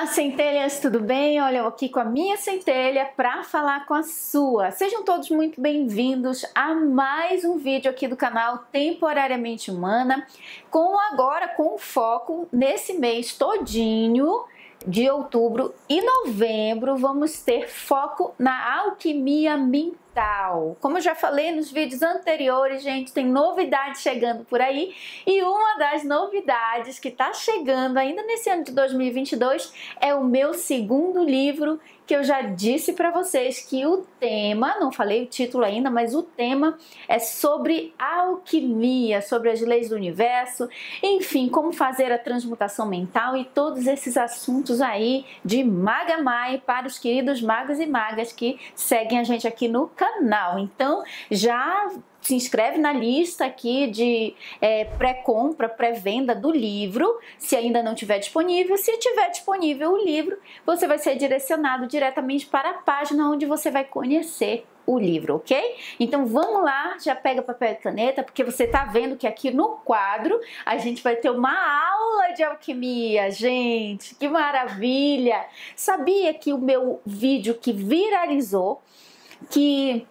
centelhas, tudo bem? Olha, eu aqui com a minha centelha para falar com a sua. Sejam todos muito bem-vindos a mais um vídeo aqui do canal Temporariamente Humana, com foco nesse mês todinho de outubro e novembro. Vamos ter foco na alquimia mental. Como eu já falei nos vídeos anteriores, gente, tem novidades chegando por aí, e uma das novidades que está chegando ainda nesse ano de 2022 é o meu segundo livro, que eu já disse para vocês que o tema, não falei o título ainda, mas o tema é sobre alquimia, sobre as leis do universo, enfim, como fazer a transmutação mental e todos esses assuntos aí de Maga Mai para os queridos magos e magas que seguem a gente aqui no canal. Então, já se inscreve na lista aqui de pré-compra, pré-venda do livro, se ainda não estiver disponível. Se estiver disponível o livro, você vai ser direcionado diretamente para a página onde você vai conhecer o livro, ok? Então vamos lá, já pega papel e caneta, porque você tá vendo que aqui no quadro a gente vai ter uma aula de alquimia, gente, que maravilha! Sabia que o meu vídeo que viralizou, que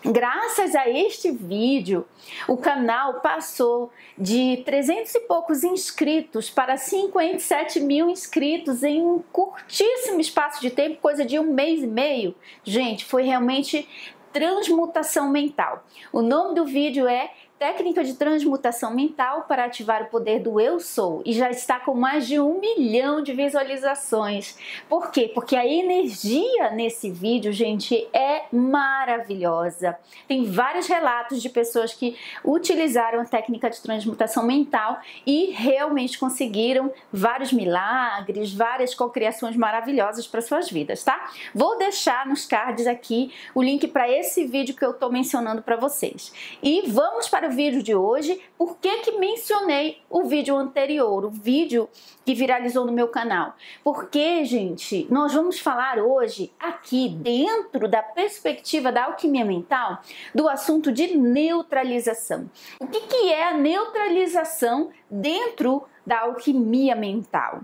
graças a este vídeo, o canal passou de 300 e poucos inscritos para 57 mil inscritos em um curtíssimo espaço de tempo, coisa de 1 mês e meio. Gente, foi realmente transmutação mental. O nome do vídeo é Técnica de Transmutação Mental para Ativar o Poder do Eu Sou, e já está com mais de 1 milhão de visualizações. Por quê? Porque a energia nesse vídeo, gente, é maravilhosa. Tem vários relatos de pessoas que utilizaram a técnica de transmutação mental e realmente conseguiram vários milagres, várias cocriações maravilhosas para suas vidas, tá? Vou deixar nos cards aqui o link para esse vídeo que eu estou mencionando para vocês. E vamos para o vídeo de hoje. Por que mencionei o vídeo anterior, o vídeo que viralizou no meu canal? Porque, gente, nós vamos falar hoje aqui, dentro da perspectiva da alquimia mental, do assunto de neutralização. O que é a neutralização dentro da alquimia mental?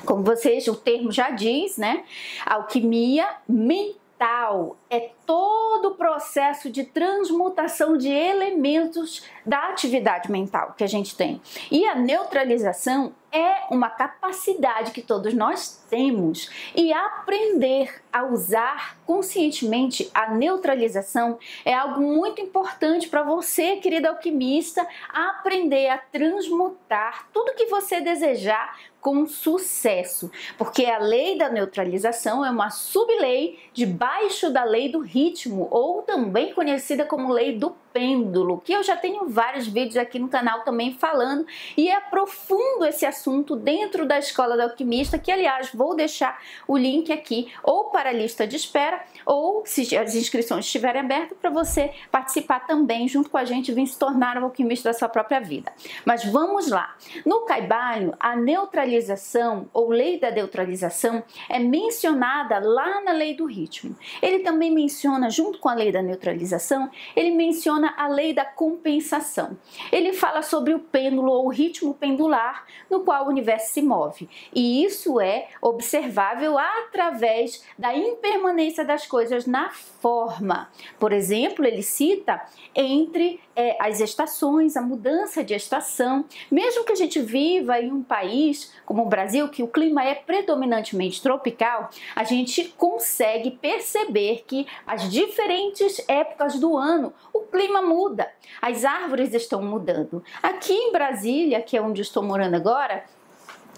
Como vocês, o termo já diz, né? Alquimia mental é todo o processo de transmutação de elementos da atividade mental que a gente tem. E a neutralização é uma capacidade que todos nós temos, e aprender a usar conscientemente a neutralização é algo muito importante para você, querido alquimista, aprender a transmutar tudo que você desejar com sucesso, porque a lei da neutralização é uma sublei debaixo da lei do ritmo, ou também conhecida como lei do pêndulo, que eu já tenho vários vídeos aqui no canal também falando, e aprofundo esse assunto dentro da Escola do Alquimista, que aliás vou deixar o link aqui ou para a lista de espera, ou se as inscrições estiverem abertas, para você participar também junto com a gente e vir se tornar um alquimista da sua própria vida. Mas vamos lá. No Kaibalho, a neutralização ou lei da neutralização é mencionada lá na lei do ritmo. Ele também menciona, junto com a lei da neutralização, ele menciona a lei da compensação. Ele fala sobre o pêndulo ou ritmo pendular no qual o universo se move. E isso é observável através da impermanência das coisas na forma. Por exemplo, ele cita entre as estações, a mudança de estação. Mesmo que a gente viva em um país como o Brasil, que o clima é predominantemente tropical, a gente consegue perceber que as diferentes épocas do ano o clima muda, as árvores estão mudando. Aqui em Brasília, que é onde eu estou morando agora,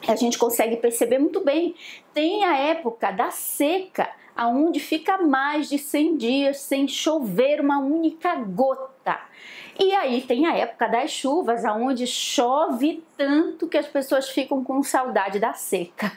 a gente consegue perceber muito bem. Tem a época da seca, aonde fica mais de 100 dias sem chover uma única gota. E aí tem a época das chuvas, aonde chove tanto que as pessoas ficam com saudade da seca.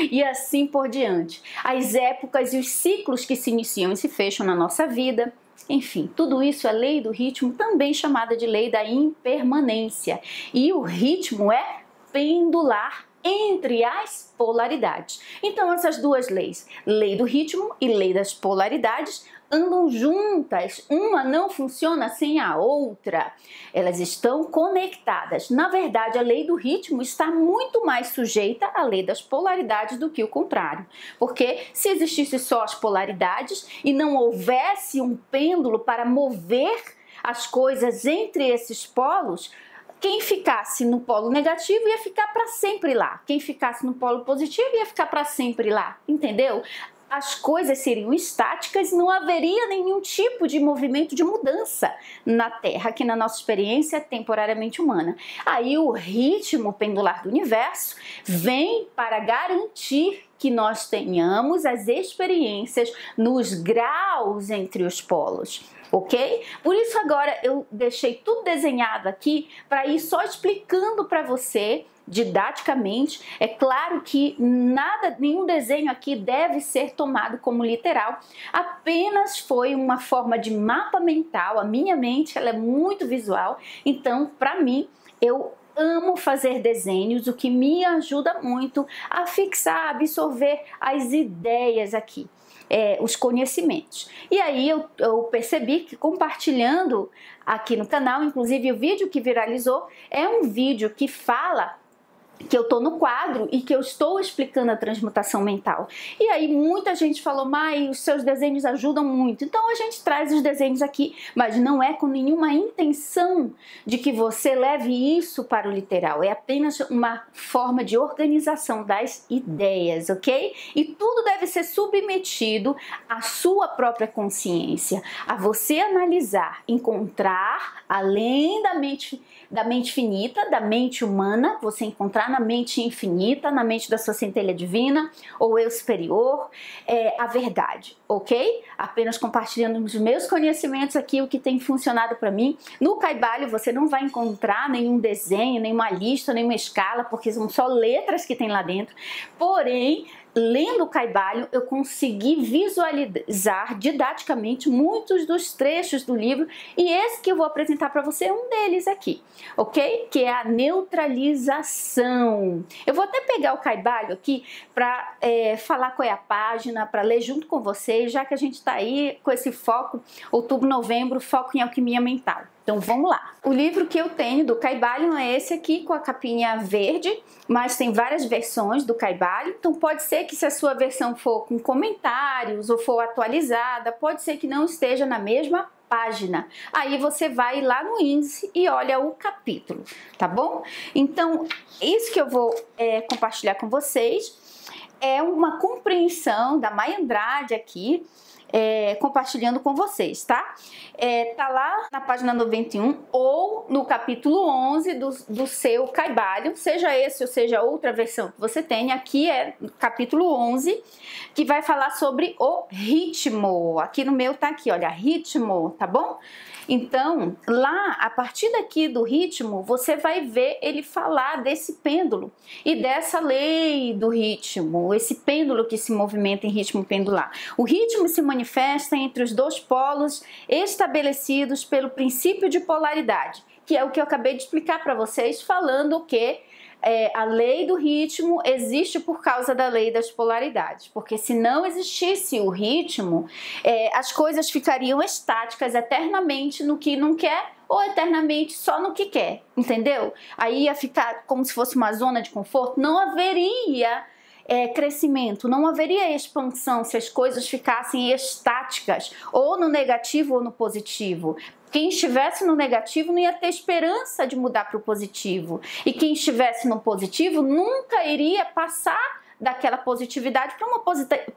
E assim por diante. As épocas e os ciclos que se iniciam e se fecham na nossa vida. Enfim, tudo isso é lei do ritmo, também chamada de lei da impermanência. E o ritmo é pendular entre as polaridades. Então essas duas leis, lei do ritmo e lei das polaridades, andam juntas, uma não funciona sem a outra, elas estão conectadas. Na verdade, a lei do ritmo está muito mais sujeita à lei das polaridades do que o contrário, porque se existisse só as polaridades e não houvesse um pêndulo para mover as coisas entre esses polos, quem ficasse no polo negativo ia ficar para sempre lá. Quem ficasse no polo positivo ia ficar para sempre lá, entendeu? As coisas seriam estáticas e não haveria nenhum tipo de movimento de mudança na Terra, que na nossa experiência é temporariamente humana. Aí o ritmo pendular do universo vem para garantir que nós tenhamos as experiências nos graus entre os polos. Ok? Por isso agora eu deixei tudo desenhado aqui para ir só explicando para você didaticamente. É claro que nenhum desenho aqui deve ser tomado como literal, apenas foi uma forma de mapa mental. A minha mente ela é muito visual, então para mim eu amo fazer desenhos, o que me ajuda muito a fixar, a absorver as ideias aqui. Os conhecimentos. E aí eu percebi que compartilhando aqui no canal, inclusive o vídeo que viralizou, é um vídeo que fala que eu tô no quadro e que eu estou explicando a transmutação mental. E aí muita gente falou: Mai, os seus desenhos ajudam muito. Então a gente traz os desenhos aqui, mas não é com nenhuma intenção de que você leve isso para o literal. É apenas uma forma de organização das ideias, ok? E tudo deve ser submetido à sua própria consciência, a você analisar, encontrar além da mente finita, da mente humana, você encontrar na mente infinita, na mente da sua centelha divina ou eu superior, a verdade, ok? Apenas compartilhando os meus conhecimentos aqui, o que tem funcionado para mim. No Kaibalho você não vai encontrar nenhum desenho, nenhuma lista, nenhuma escala, porque são só letras que tem lá dentro. Porém, lendo o Kaibalho, eu consegui visualizar didaticamente muitos dos trechos do livro, e esse que eu vou apresentar para você é um deles aqui, ok? Que é a neutralização. Eu vou até pegar o Kaibalho aqui para falar qual é a página, para ler junto com vocês, já que a gente está aí com esse foco, outubro, novembro, foco em alquimia mental. Então vamos lá. O livro que eu tenho do Kaibalho é esse aqui com a capinha verde, mas tem várias versões do Kaibalho. Então pode ser que se a sua versão for com comentários ou for atualizada, pode ser que não esteja na mesma página. Aí você vai lá no índice e olha o capítulo, tá bom? Então isso que eu vou compartilhar com vocês é uma compreensão da Mai Andrade aqui, compartilhando com vocês, tá? Tá lá na página 91 ou no capítulo 11 do seu Kaibalho, seja esse ou seja outra versão que você tenha. Aqui é no capítulo 11, que vai falar sobre o ritmo. Aqui no meu tá aqui, olha, ritmo, tá bom? Então, lá, a partir daqui do ritmo, você vai ver ele falar desse pêndulo e dessa lei do ritmo, esse pêndulo que se movimenta em ritmo pendular. O ritmo se manifesta entre os dois polos estabelecidos pelo princípio de polaridade, que é o que eu acabei de explicar para vocês, falando que a lei do ritmo existe por causa da lei das polaridades, porque se não existisse o ritmo, as coisas ficariam estáticas eternamente no que não quer ou eternamente só no que quer, entendeu? Aí ia ficar como se fosse uma zona de conforto, não haveria crescimento, não haveria expansão se as coisas ficassem estáticas, ou no negativo ou no positivo. Quem estivesse no negativo não ia ter esperança de mudar para o positivo, e quem estivesse no positivo nunca iria passar daquela positividade para uma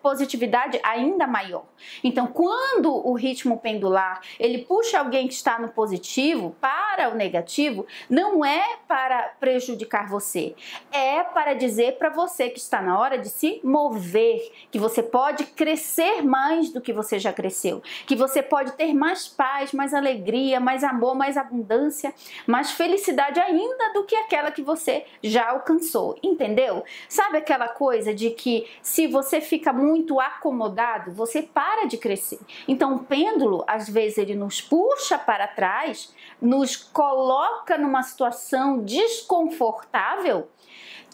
positividade ainda maior. Então, quando o ritmo pendular ele puxa alguém que está no positivo para o negativo, não é para prejudicar você, é para dizer para você que está na hora de se mover, que você pode crescer mais do que você já cresceu, que você pode ter mais paz, mais alegria, mais amor, mais abundância, mais felicidade ainda do que aquela que você já alcançou, entendeu? Sabe aquela coisa coisa de que se você fica muito acomodado, você para de crescer. Então o pêndulo, às vezes, ele nos puxa para trás, nos coloca numa situação desconfortável,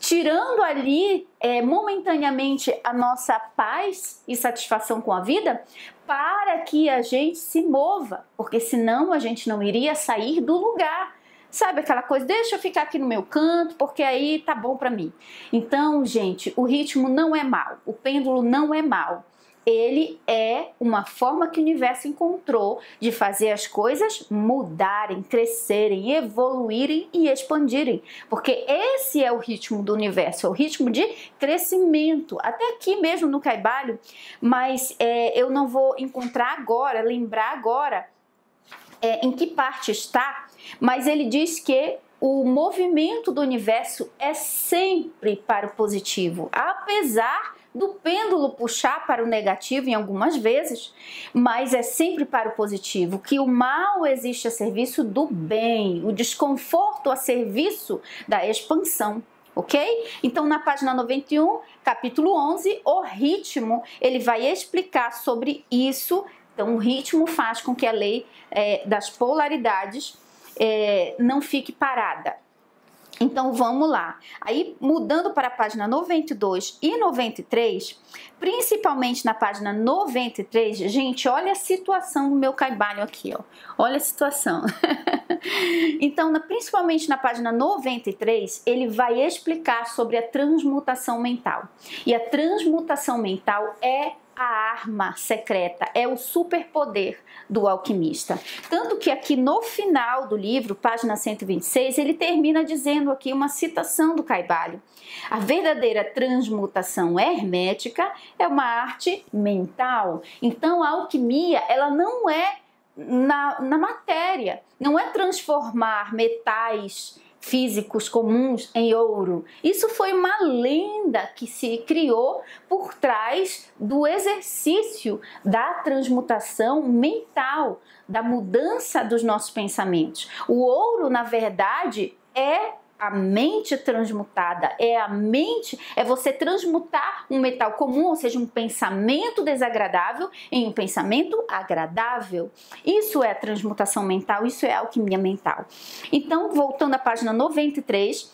tirando ali momentaneamente a nossa paz e satisfação com a vida, para que a gente se mova, porque senão a gente não iria sair do lugar. Sabe aquela coisa, deixa eu ficar aqui no meu canto, porque aí tá bom pra mim. Então, gente, o ritmo não é mau, o pêndulo não é mau. Ele é uma forma que o universo encontrou de fazer as coisas mudarem, crescerem, evoluírem e expandirem. Porque esse é o ritmo do universo, é o ritmo de crescimento. Até aqui mesmo no Caibalho, mas eu não vou encontrar agora, lembrar agora em que parte está, mas ele diz que o movimento do universo é sempre para o positivo, apesar do pêndulo puxar para o negativo em algumas vezes, mas é sempre para o positivo, que o mal existe a serviço do bem, o desconforto a serviço da expansão. Ok? Então, na página 91, capítulo 11, o ritmo, ele vai explicar sobre isso. Então, o ritmo faz com que a lei das polaridades não fique parada. Então, vamos lá. Aí, mudando para a página 92 e 93, principalmente na página 93, gente, olha a situação do meu caibalho aqui, ó. Olha a situação. Então, principalmente na página 93, ele vai explicar sobre a transmutação mental. E a transmutação mental é a arma secreta, é o superpoder do alquimista. Tanto que aqui no final do livro, página 126, ele termina dizendo aqui uma citação do Caibalho. A verdadeira transmutação hermética é uma arte mental. Então a alquimia, ela não é na matéria, não é transformar metais físicos comuns em ouro. Isso foi uma lenda que se criou por trás do exercício da transmutação mental, da mudança dos nossos pensamentos. O ouro, na verdade, é a mente transmutada, é você transmutar um metal comum, ou seja, um pensamento desagradável em um pensamento agradável. Isso é a transmutação mental, isso é a alquimia mental. Então, voltando à página 93,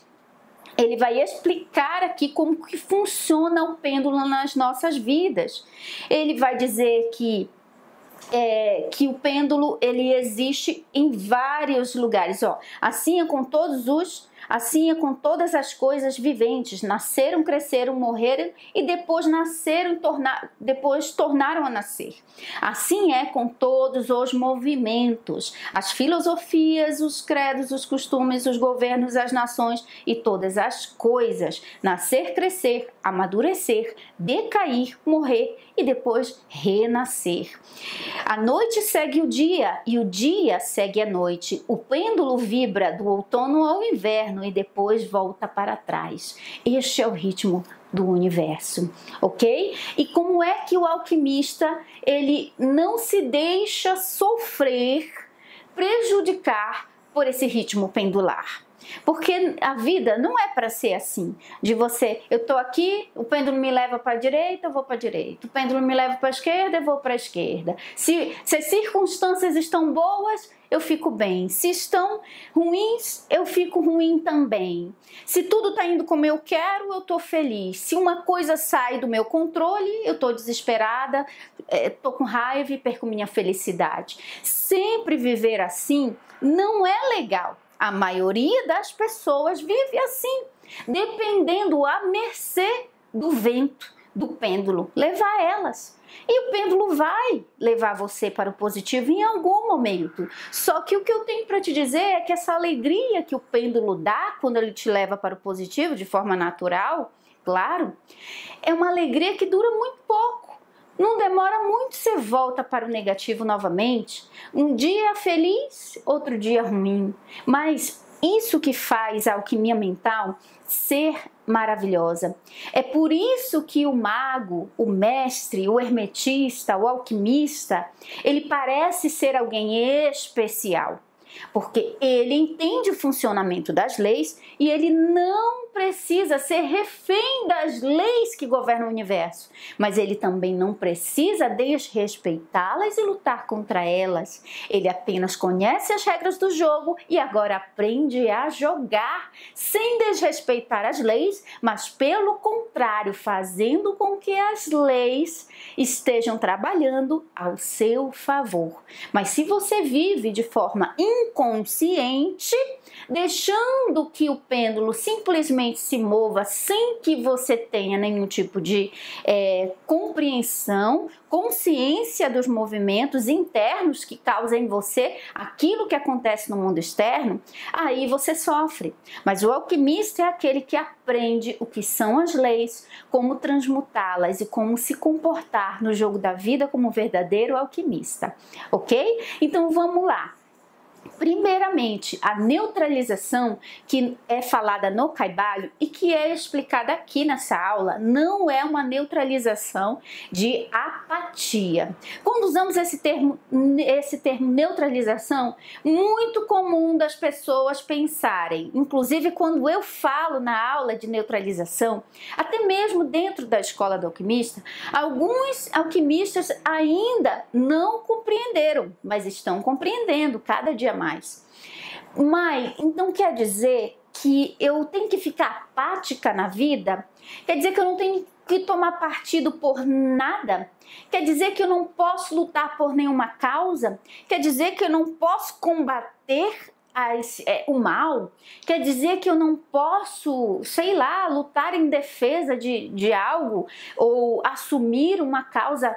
ele vai explicar aqui como que funciona o pêndulo nas nossas vidas. Ele vai dizer que o pêndulo, ele existe em vários lugares, ó. Assim é com todas as coisas viventes, nasceram, cresceram, morreram e depois depois tornaram a nascer. Assim é com todos os movimentos, as filosofias, os credos, os costumes, os governos, as nações e todas as coisas. Nascer, crescer, amadurecer, decair, morrer e depois renascer. A noite segue o dia e o dia segue a noite. O pêndulo vibra do outono ao inverno e depois volta para trás. Este é o ritmo do universo, ok? E como é que o alquimista, ele não se deixa sofrer, prejudicar por esse ritmo pendular? Porque a vida não é para ser assim, de você, eu tô aqui, o pêndulo me leva para a direita, eu vou para a direita, o pêndulo me leva para a esquerda, eu vou para a esquerda. Se as circunstâncias estão boas, eu fico bem. Se estão ruins, eu fico ruim também. Se tudo está indo como eu quero, eu tô feliz. Se uma coisa sai do meu controle, eu tô desesperada, tô com raiva e perco minha felicidade. Sempre viver assim não é legal. A maioria das pessoas vive assim, dependendo à mercê do vento, do pêndulo, levar elas. E o pêndulo vai levar você para o positivo em algum momento. Só que o que eu tenho para te dizer é que essa alegria que o pêndulo dá quando ele te leva para o positivo de forma natural, claro, é uma alegria que dura muito pouco. Não demora muito, você volta para o negativo novamente. Um dia feliz, outro dia ruim. Mas isso que faz a alquimia mental ser maravilhosa. É por isso que o mago, o mestre, o hermetista, o alquimista, ele parece ser alguém especial. Porque ele entende o funcionamento das leis e ele não precisa ser refém das leis que governam o universo, mas ele também não precisa desrespeitá-las e lutar contra elas. Ele apenas conhece as regras do jogo e agora aprende a jogar sem desrespeitar as leis, mas pelo contrário, fazendo com que as leis estejam trabalhando ao seu favor. Mas se você vive de forma inconsciente, deixando que o pêndulo simplesmente se mova sem que você tenha nenhum tipo de compreensão, consciência dos movimentos internos que causam em você aquilo que acontece no mundo externo, aí você sofre. Mas o alquimista é aquele que aprende o que são as leis, como transmutá-las e como se comportar no jogo da vida como um verdadeiro alquimista, ok? Então vamos lá. Primeiramente, a neutralização que é falada no Kaibalho e que é explicada aqui nessa aula não é uma neutralização de apatia. Quando usamos esse termo neutralização, muito comum das pessoas pensarem, inclusive quando eu falo na aula de neutralização, até mesmo dentro da escola do alquimista, alguns alquimistas ainda não compreenderam, mas estão compreendendo cada dia mais. Mas, então quer dizer que eu tenho que ficar apática na vida? Quer dizer que eu não tenho que tomar partido por nada? Quer dizer que eu não posso lutar por nenhuma causa? Quer dizer que eu não posso combater o mal? Quer dizer que eu não posso, sei lá, lutar em defesa de algo ou assumir uma causa,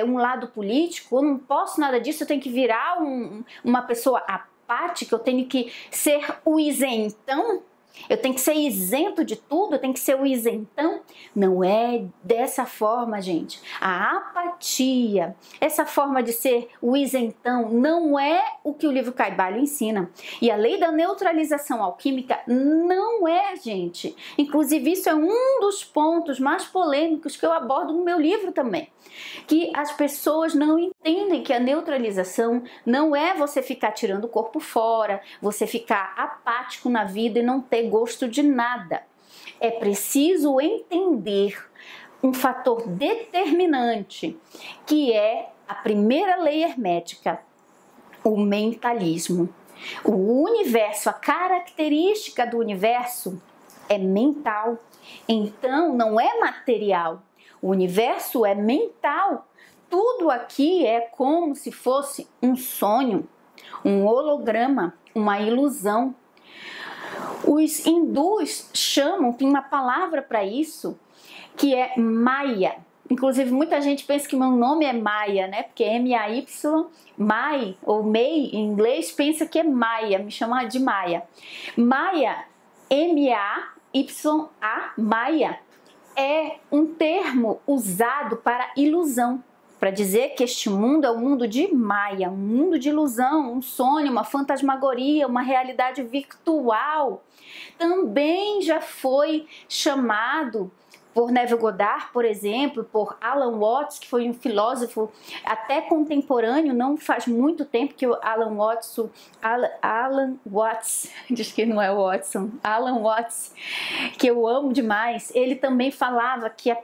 um lado político? Eu não posso nada disso, eu tenho que virar uma pessoa apática, eu tenho que ser o isentão? Eu tenho que ser isento de tudo? Eu tenho que ser o isentão? Não é dessa forma, gente. A apatia, essa forma de ser o isentão, não é o que o livro Kaibalho ensina. E a lei da neutralização alquímica não é, gente. Inclusive, isso é um dos pontos mais polêmicos que eu abordo no meu livro também. Que as pessoas não entendem que a neutralização não é você ficar tirando o corpo fora, você ficar apático na vida e não ter gosto de nada. É preciso entender um fator determinante, que é a primeira lei hermética, o mentalismo. O universo, a característica do universo é mental, então não é material. O universo é mental. Tudo aqui é como se fosse um sonho, um holograma, uma ilusão. Os hindus chamam, tem uma palavra para isso, que é Maya. Inclusive, muita gente pensa que meu nome é Maia, né? Porque M-A-Y, Mai, ou Mei, em inglês, pensa que é Maia, me chama de Maia. Maia, M-A-Y-A, Maia, é um termo usado para ilusão, para dizer que este mundo é um mundo de Maia, um mundo de ilusão, um sonho, uma fantasmagoria, uma realidade virtual. Também já foi chamado por Neville Goddard, por exemplo, por Alan Watts, que foi um filósofo até contemporâneo, não faz muito tempo que o Alan Watts, diz que não é Watson, Alan Watts, que eu amo demais, ele também falava que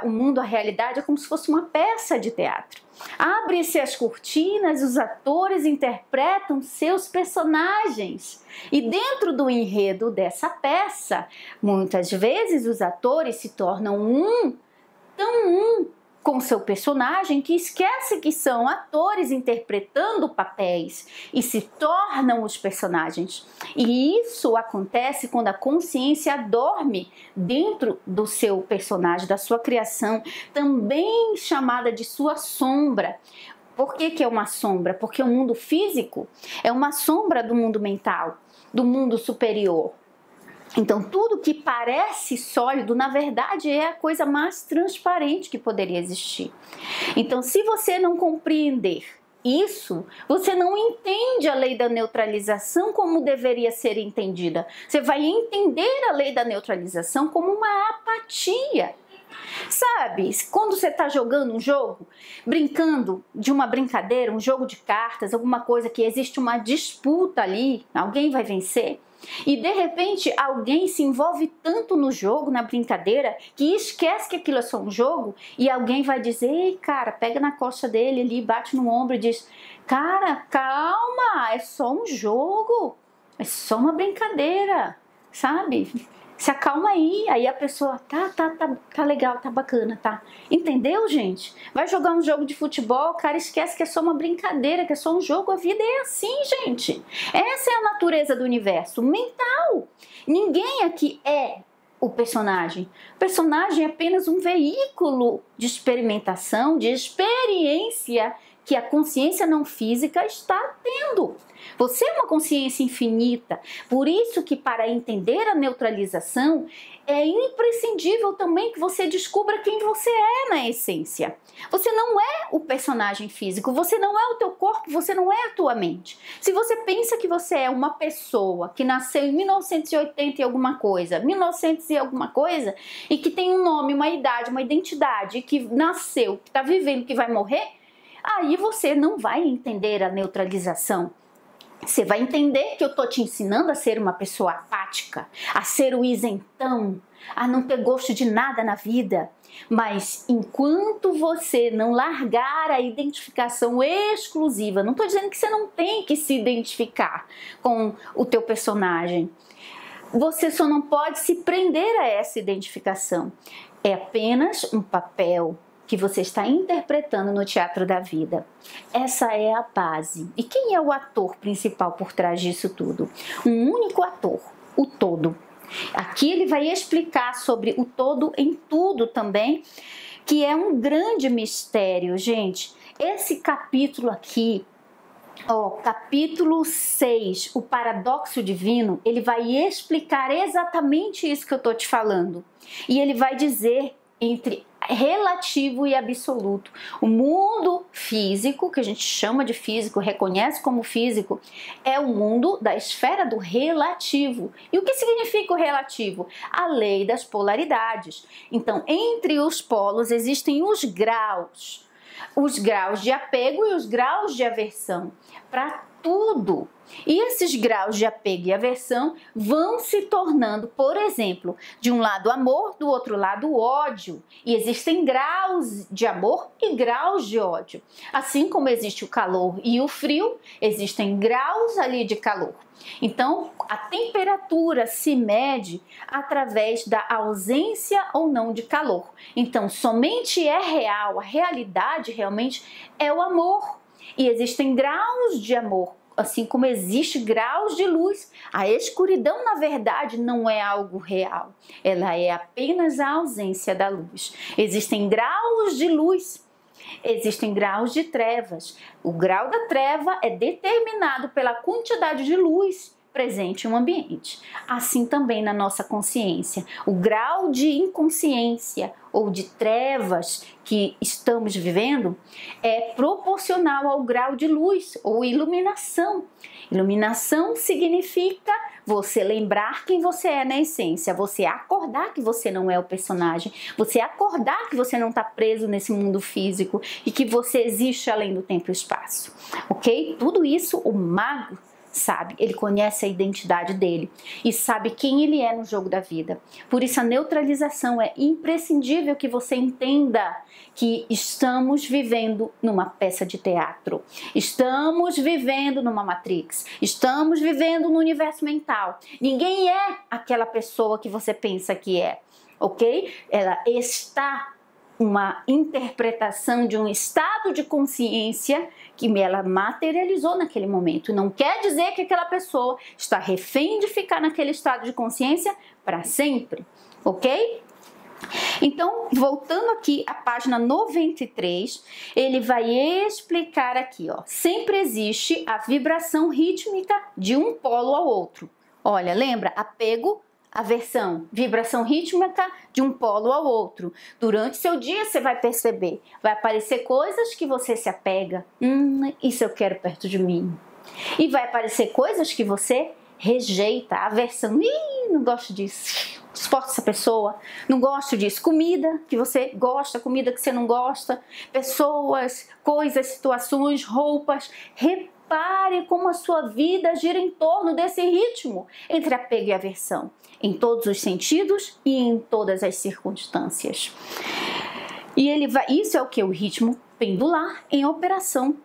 o mundo, a realidade, é como se fosse uma peça de teatro. Abre-se as cortinas, os atores interpretam seus personagens. E dentro do enredo dessa peça, muitas vezes os atores se tornam tão um com seu personagem que esquece que são atores interpretando papéis e se tornam os personagens. E isso acontece quando a consciência dorme dentro do seu personagem, da sua criação, também chamada de sua sombra. Por que é uma sombra? Porque o mundo físico é uma sombra do mundo mental, do mundo superior. Então, tudo que parece sólido, na verdade, é a coisa mais transparente que poderia existir. Então, se você não compreender isso, você não entende a lei da neutralização como deveria ser entendida. Você vai entender a lei da neutralização como uma apatia. Sabe, quando você está jogando um jogo, brincando de uma brincadeira, um jogo de cartas, alguma coisa que existe uma disputa ali, alguém vai vencer. E de repente alguém se envolve tanto no jogo, na brincadeira, que esquece que aquilo é só um jogo, e alguém vai dizer: ei, cara, pega na costa dele ali, bate no ombro e diz: cara, calma, é só um jogo, é só uma brincadeira, sabe? Se acalma aí a pessoa, tá legal, tá bacana, tá? Entendeu, gente? Vai jogar um jogo de futebol, o cara esquece que é só uma brincadeira, que é só um jogo. A vida é assim, gente. Essa é a natureza do universo mental. Ninguém aqui é o personagem. O personagem é apenas um veículo de experimentação, de experiência que a consciência não física está tendo. Você é uma consciência infinita, por isso que para entender a neutralização é imprescindível também que você descubra quem você é na essência. Você não é o personagem físico, você não é o teu corpo, você não é a tua mente. Se você pensa que você é uma pessoa que nasceu em 1980 e alguma coisa, 1900 e alguma coisa, e que tem um nome, uma idade, uma identidade, que nasceu, que está vivendo, que vai morrer, aí você não vai entender a neutralização. Você vai entender que eu tô te ensinando a ser uma pessoa apática, a ser o isentão, a não ter gosto de nada na vida. Mas enquanto você não largar a identificação exclusiva, não tô dizendo que você não tem que se identificar com o teu personagem. Você só não pode se prender a essa identificação. É apenas um papel que você está interpretando no teatro da vida. Essa é a base. E quem é o ator principal por trás disso tudo? Um único ator, o todo. Aqui ele vai explicar sobre o todo em tudo também, que é um grande mistério, gente. Esse capítulo aqui, capítulo 6, o paradoxo divino, ele vai explicar exatamente isso que eu estou te falando. E ele vai dizer entre relativo e absoluto. O mundo físico, que a gente chama de físico, reconhece como físico, é o mundo da esfera do relativo. E o que significa o relativo? A lei das polaridades. Então, entre os polos existem os graus de apego e os graus de aversão para tudo. E esses graus de apego e aversão vão se tornando, por exemplo, de um lado amor, do outro lado ódio. E existem graus de amor e graus de ódio. Assim como existe o calor e o frio, existem graus ali de calor. Então, a temperatura se mede através da ausência ou não de calor. Então, somente é real, a realidade realmente é o amor. E existem graus de amor, assim como existe graus de luz. A escuridão, na verdade, não é algo real. Ela é apenas a ausência da luz. Existem graus de luz, existem graus de trevas. O grau da treva é determinado pela quantidade de luz presente em um ambiente. Assim também na nossa consciência. O grau de inconsciência ou de trevas que estamos vivendo é proporcional ao grau de luz ou iluminação. Iluminação significa você lembrar quem você é na essência, você acordar que você não é o personagem, você acordar que você não está preso nesse mundo físico e que você existe além do tempo e espaço, ok? Tudo isso o mago sabe, ele conhece a identidade dele e sabe quem ele é no jogo da vida. Por isso a neutralização é imprescindível que você entenda que estamos vivendo numa peça de teatro, estamos vivendo numa Matrix, estamos vivendo no universo mental. Ninguém é aquela pessoa que você pensa que é, ok? Ela está uma interpretação de um estado de consciência que ela materializou naquele momento. Não quer dizer que aquela pessoa está refém de ficar naquele estado de consciência para sempre, ok? Então, voltando aqui à página 93, ele vai explicar aqui, sempre existe a vibração rítmica de um polo ao outro. Olha, lembra? Apego, aversão, vibração rítmica de um polo ao outro. Durante seu dia você vai perceber, vai aparecer coisas que você se apega. Isso eu quero perto de mim. E vai aparecer coisas que você rejeita, aversão. Não gosto disso. Suporto essa pessoa, não gosto disso. Comida que você gosta, comida que você não gosta. Pessoas, coisas, situações, roupas. repare como a sua vida gira em torno desse ritmo entre apego e aversão, em todos os sentidos e em todas as circunstâncias. E isso é o que? O ritmo pendular em operação.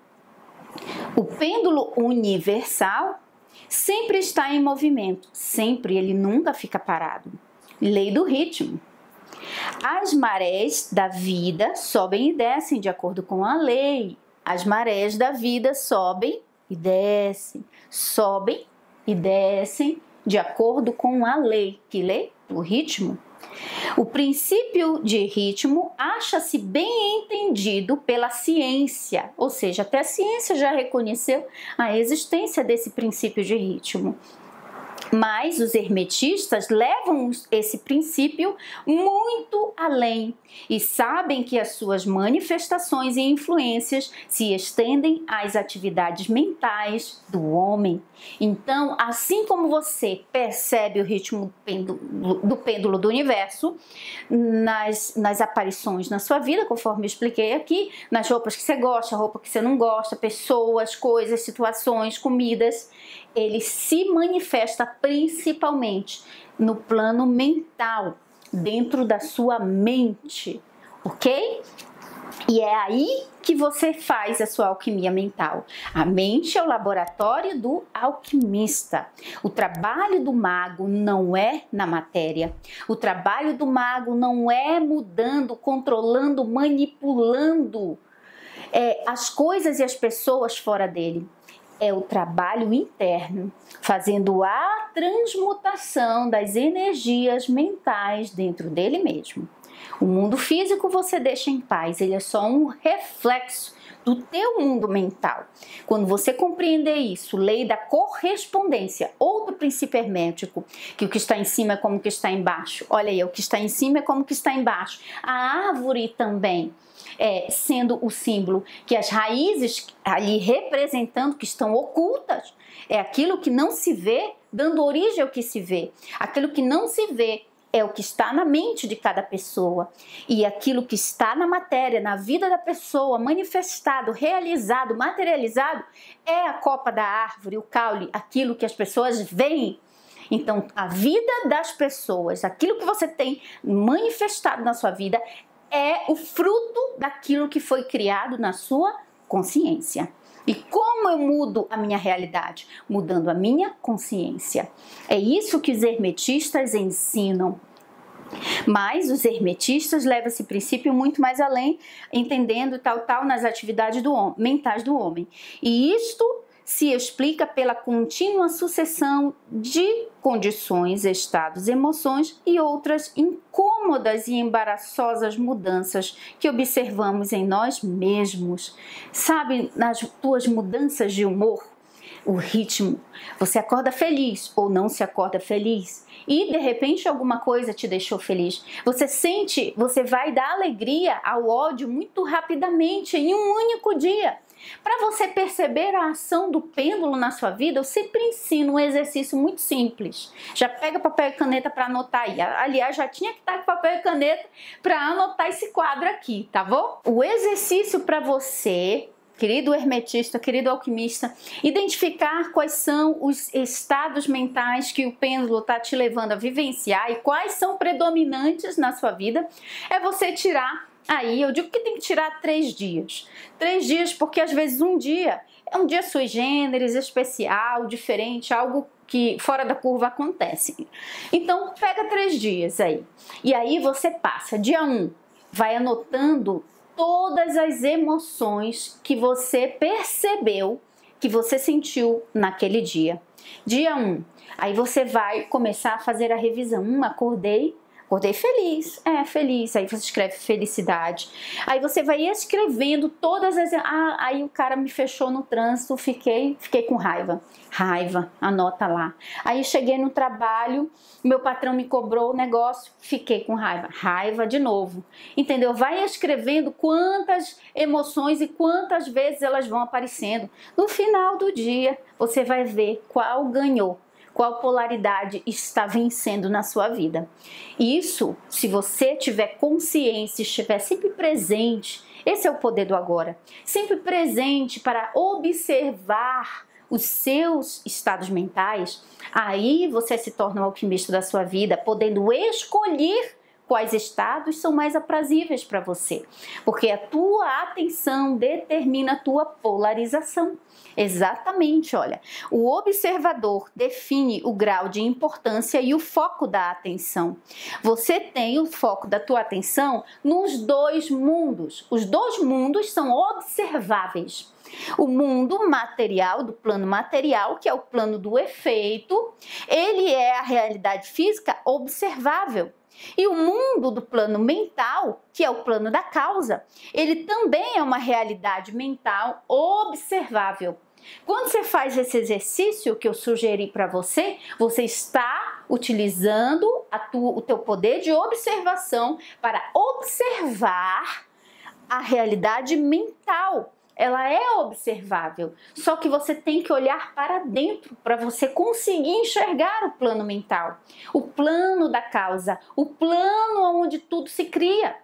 O pêndulo universal sempre está em movimento, sempre, ele nunca fica parado. Lei do ritmo. As marés da vida sobem e descem de acordo com a lei. As marés da vida sobem e descem de acordo com a lei. Que lei? O ritmo. O princípio de ritmo acha-se bem entendido pela ciência, ou seja, até a ciência já reconheceu a existência desse princípio de ritmo. Mas os hermetistas levam esse princípio muito além e sabem que as suas manifestações e influências se estendem às atividades mentais do homem. Então, assim como você percebe o ritmo do pêndulo do universo nas aparições na sua vida, conforme eu expliquei aqui, nas roupas que você gosta, roupa que você não gosta, pessoas, coisas, situações, comidas, ele se manifesta principalmente no plano mental, dentro da sua mente, ok? E é aí que você faz a sua alquimia mental. A mente é o laboratório do alquimista. O trabalho do mago não é na matéria. O trabalho do mago não é mudando, controlando, manipulando as coisas e as pessoas fora dele. É o trabalho interno, fazendo a transmutação das energias mentais dentro dele mesmo. O mundo físico você deixa em paz, ele é só um reflexo do teu mundo mental. Quando você compreender isso, lei da correspondência, outro princípio hermético, que o que está em cima é como o que está embaixo. Olha aí, o que está em cima é como o que está embaixo. A árvore também, sendo o símbolo que as raízes ali representando que estão ocultas, é aquilo que não se vê, dando origem ao que se vê. Aquilo que não se vê é o que está na mente de cada pessoa. E aquilo que está na matéria, na vida da pessoa, manifestado, realizado, materializado, é a copa da árvore, o caule, aquilo que as pessoas veem. Então, a vida das pessoas, aquilo que você tem manifestado na sua vida, é o fruto daquilo que foi criado na sua consciência. E como eu mudo a minha realidade? Mudando a minha consciência. É isso que os hermetistas ensinam. Mas os hermetistas levam esse princípio muito mais além, entendendo tal nas atividades mentais do homem. E isto se explica pela contínua sucessão de condições, estados, emoções e outras incômodas e embaraçosas mudanças que observamos em nós mesmos. Sabe, nas tuas mudanças de humor, o ritmo, você acorda feliz ou não se acorda feliz e de repente alguma coisa te deixou feliz. Você vai dar alegria ao ódio muito rapidamente em um único dia. Para você perceber a ação do pêndulo na sua vida, eu sempre ensino um exercício muito simples. Já pega papel e caneta para anotar aí. Aliás, já tinha que estar com papel e caneta para anotar esse quadro aqui, tá bom? O exercício para você, querido hermetista, querido alquimista, identificar quais são os estados mentais que o pêndulo está te levando a vivenciar e quais são predominantes na sua vida, é você tirar. Aí eu digo que tem que tirar 3 dias. 3 dias porque às vezes um dia é um dia sui generis, especial, diferente, algo que fora da curva acontece. Então pega 3 dias aí. E aí você passa. Dia 1, vai anotando todas as emoções que você percebeu, que você sentiu naquele dia. Dia 1, aí você vai começar a fazer a revisão. Acordei feliz, feliz, aí você escreve felicidade, aí você vai escrevendo todas as, aí o cara me fechou no trânsito, fiquei com raiva, anota lá, aí cheguei no trabalho, meu patrão me cobrou o negócio, fiquei com raiva de novo, entendeu? Vai escrevendo quantas emoções e quantas vezes elas vão aparecendo, no final do dia você vai ver qual ganhou, qual polaridade está vencendo na sua vida. Isso, se você tiver consciência, estiver sempre presente Esse é o poder do agora. Sempre presente para observar os seus estados mentais. Aí você se torna um alquimista da sua vida, podendo escolher quais estados são mais aprazíveis para você, porque a tua atenção determina a tua polarização. Exatamente, olha, o observador define o grau de importância e o foco da atenção. Você tem o foco da tua atenção nos dois mundos. Os dois mundos são observáveis. O mundo material, do plano material, que é o plano do efeito, ele é a realidade física observável. E o mundo do plano mental, que é o plano da causa, ele também é uma realidade mental observável. Quando você faz esse exercício que eu sugeri para você, você está utilizando o teu poder de observação para observar a realidade mental. Ela é observável, só que você tem que olhar para dentro para você conseguir enxergar o plano mental, o plano da causa, o plano onde tudo se cria.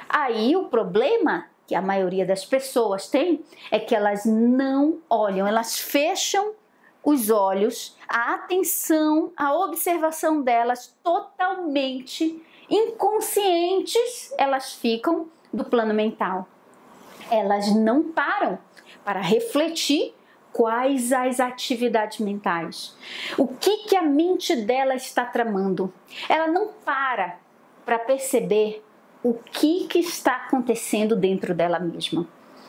Aí o problema que a maioria das pessoas tem é que elas não olham, elas fecham os olhos, a atenção, a observação delas totalmente inconscientes, elas ficam do plano mental. Elas não param para refletir quais as atividades mentais. O que a mente dela está tramando? Ela não para perceber o que está acontecendo dentro dela mesma.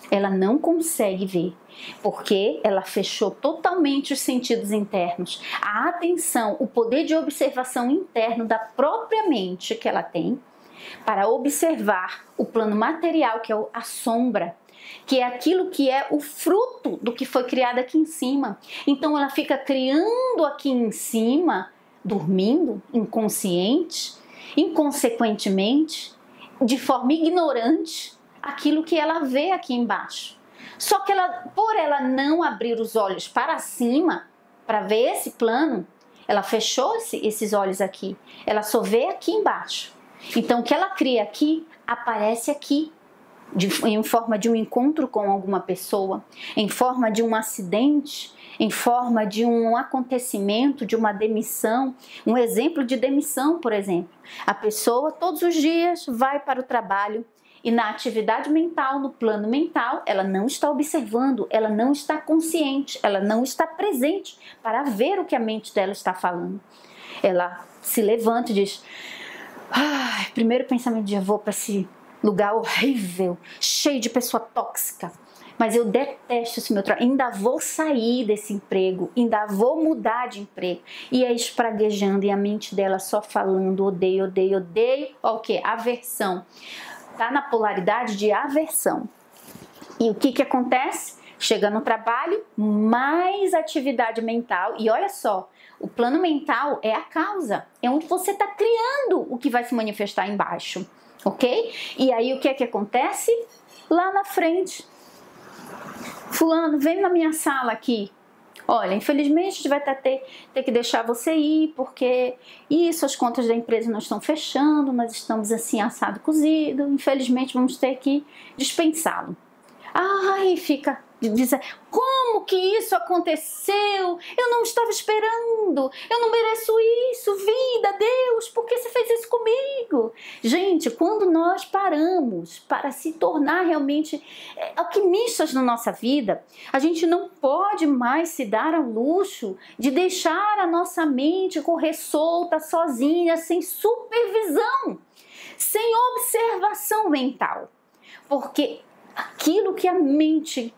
Ela não consegue ver, porque ela fechou totalmente os sentidos internos. A atenção, o poder de observação interno da própria mente que ela tem, para observar o plano material, que é a sombra, que é aquilo que é o fruto do que foi criado aqui em cima. Então ela fica criando aqui em cima, dormindo, inconsciente, inconsequentemente, de forma ignorante, aquilo que ela vê aqui embaixo. Só que por ela não abrir os olhos para cima, para ver esse plano, ela fechou esses olhos aqui. Ela só vê aqui embaixo. Então, o que ela cria aqui, aparece aqui, em forma de um encontro com alguma pessoa, em forma de um acidente, em forma de um acontecimento, de uma demissão. Um exemplo de demissão, por exemplo. A pessoa, todos os dias, vai para o trabalho e na atividade mental, no plano mental, ela não está observando, ela não está consciente, ela não está presente para ver o que a mente dela está falando. Ela se levanta e diz: primeiro pensamento do dia, vou para esse lugar horrível, cheio de pessoa tóxica, mas eu detesto esse meu trabalho, ainda vou sair desse emprego, ainda vou mudar de emprego. E é espraguejando, e a mente dela só falando: odeio, odeio, odeio. O quê? Aversão. Tá na polaridade de aversão. E o que acontece? Chega no trabalho, mais atividade mental, e olha só, o plano mental é a causa, é onde você está criando o que vai se manifestar embaixo, ok? E aí o que acontece? Lá na frente, fulano, vem na minha sala aqui. Olha, infelizmente a gente vai ter que deixar você ir, porque isso, as contas da empresa não estão fechando, nós estamos assim assado cozido, infelizmente vamos ter que dispensá-lo. Ai, fica dizendo: como que isso aconteceu? Eu não estava esperando, eu não mereço isso, vida, Deus, por que você fez isso comigo? Gente, quando nós paramos para se tornar realmente alquimistas na nossa vida, a gente não pode mais se dar ao luxo de deixar a nossa mente correr solta, sozinha, sem supervisão, sem observação mental, porque aquilo que a mente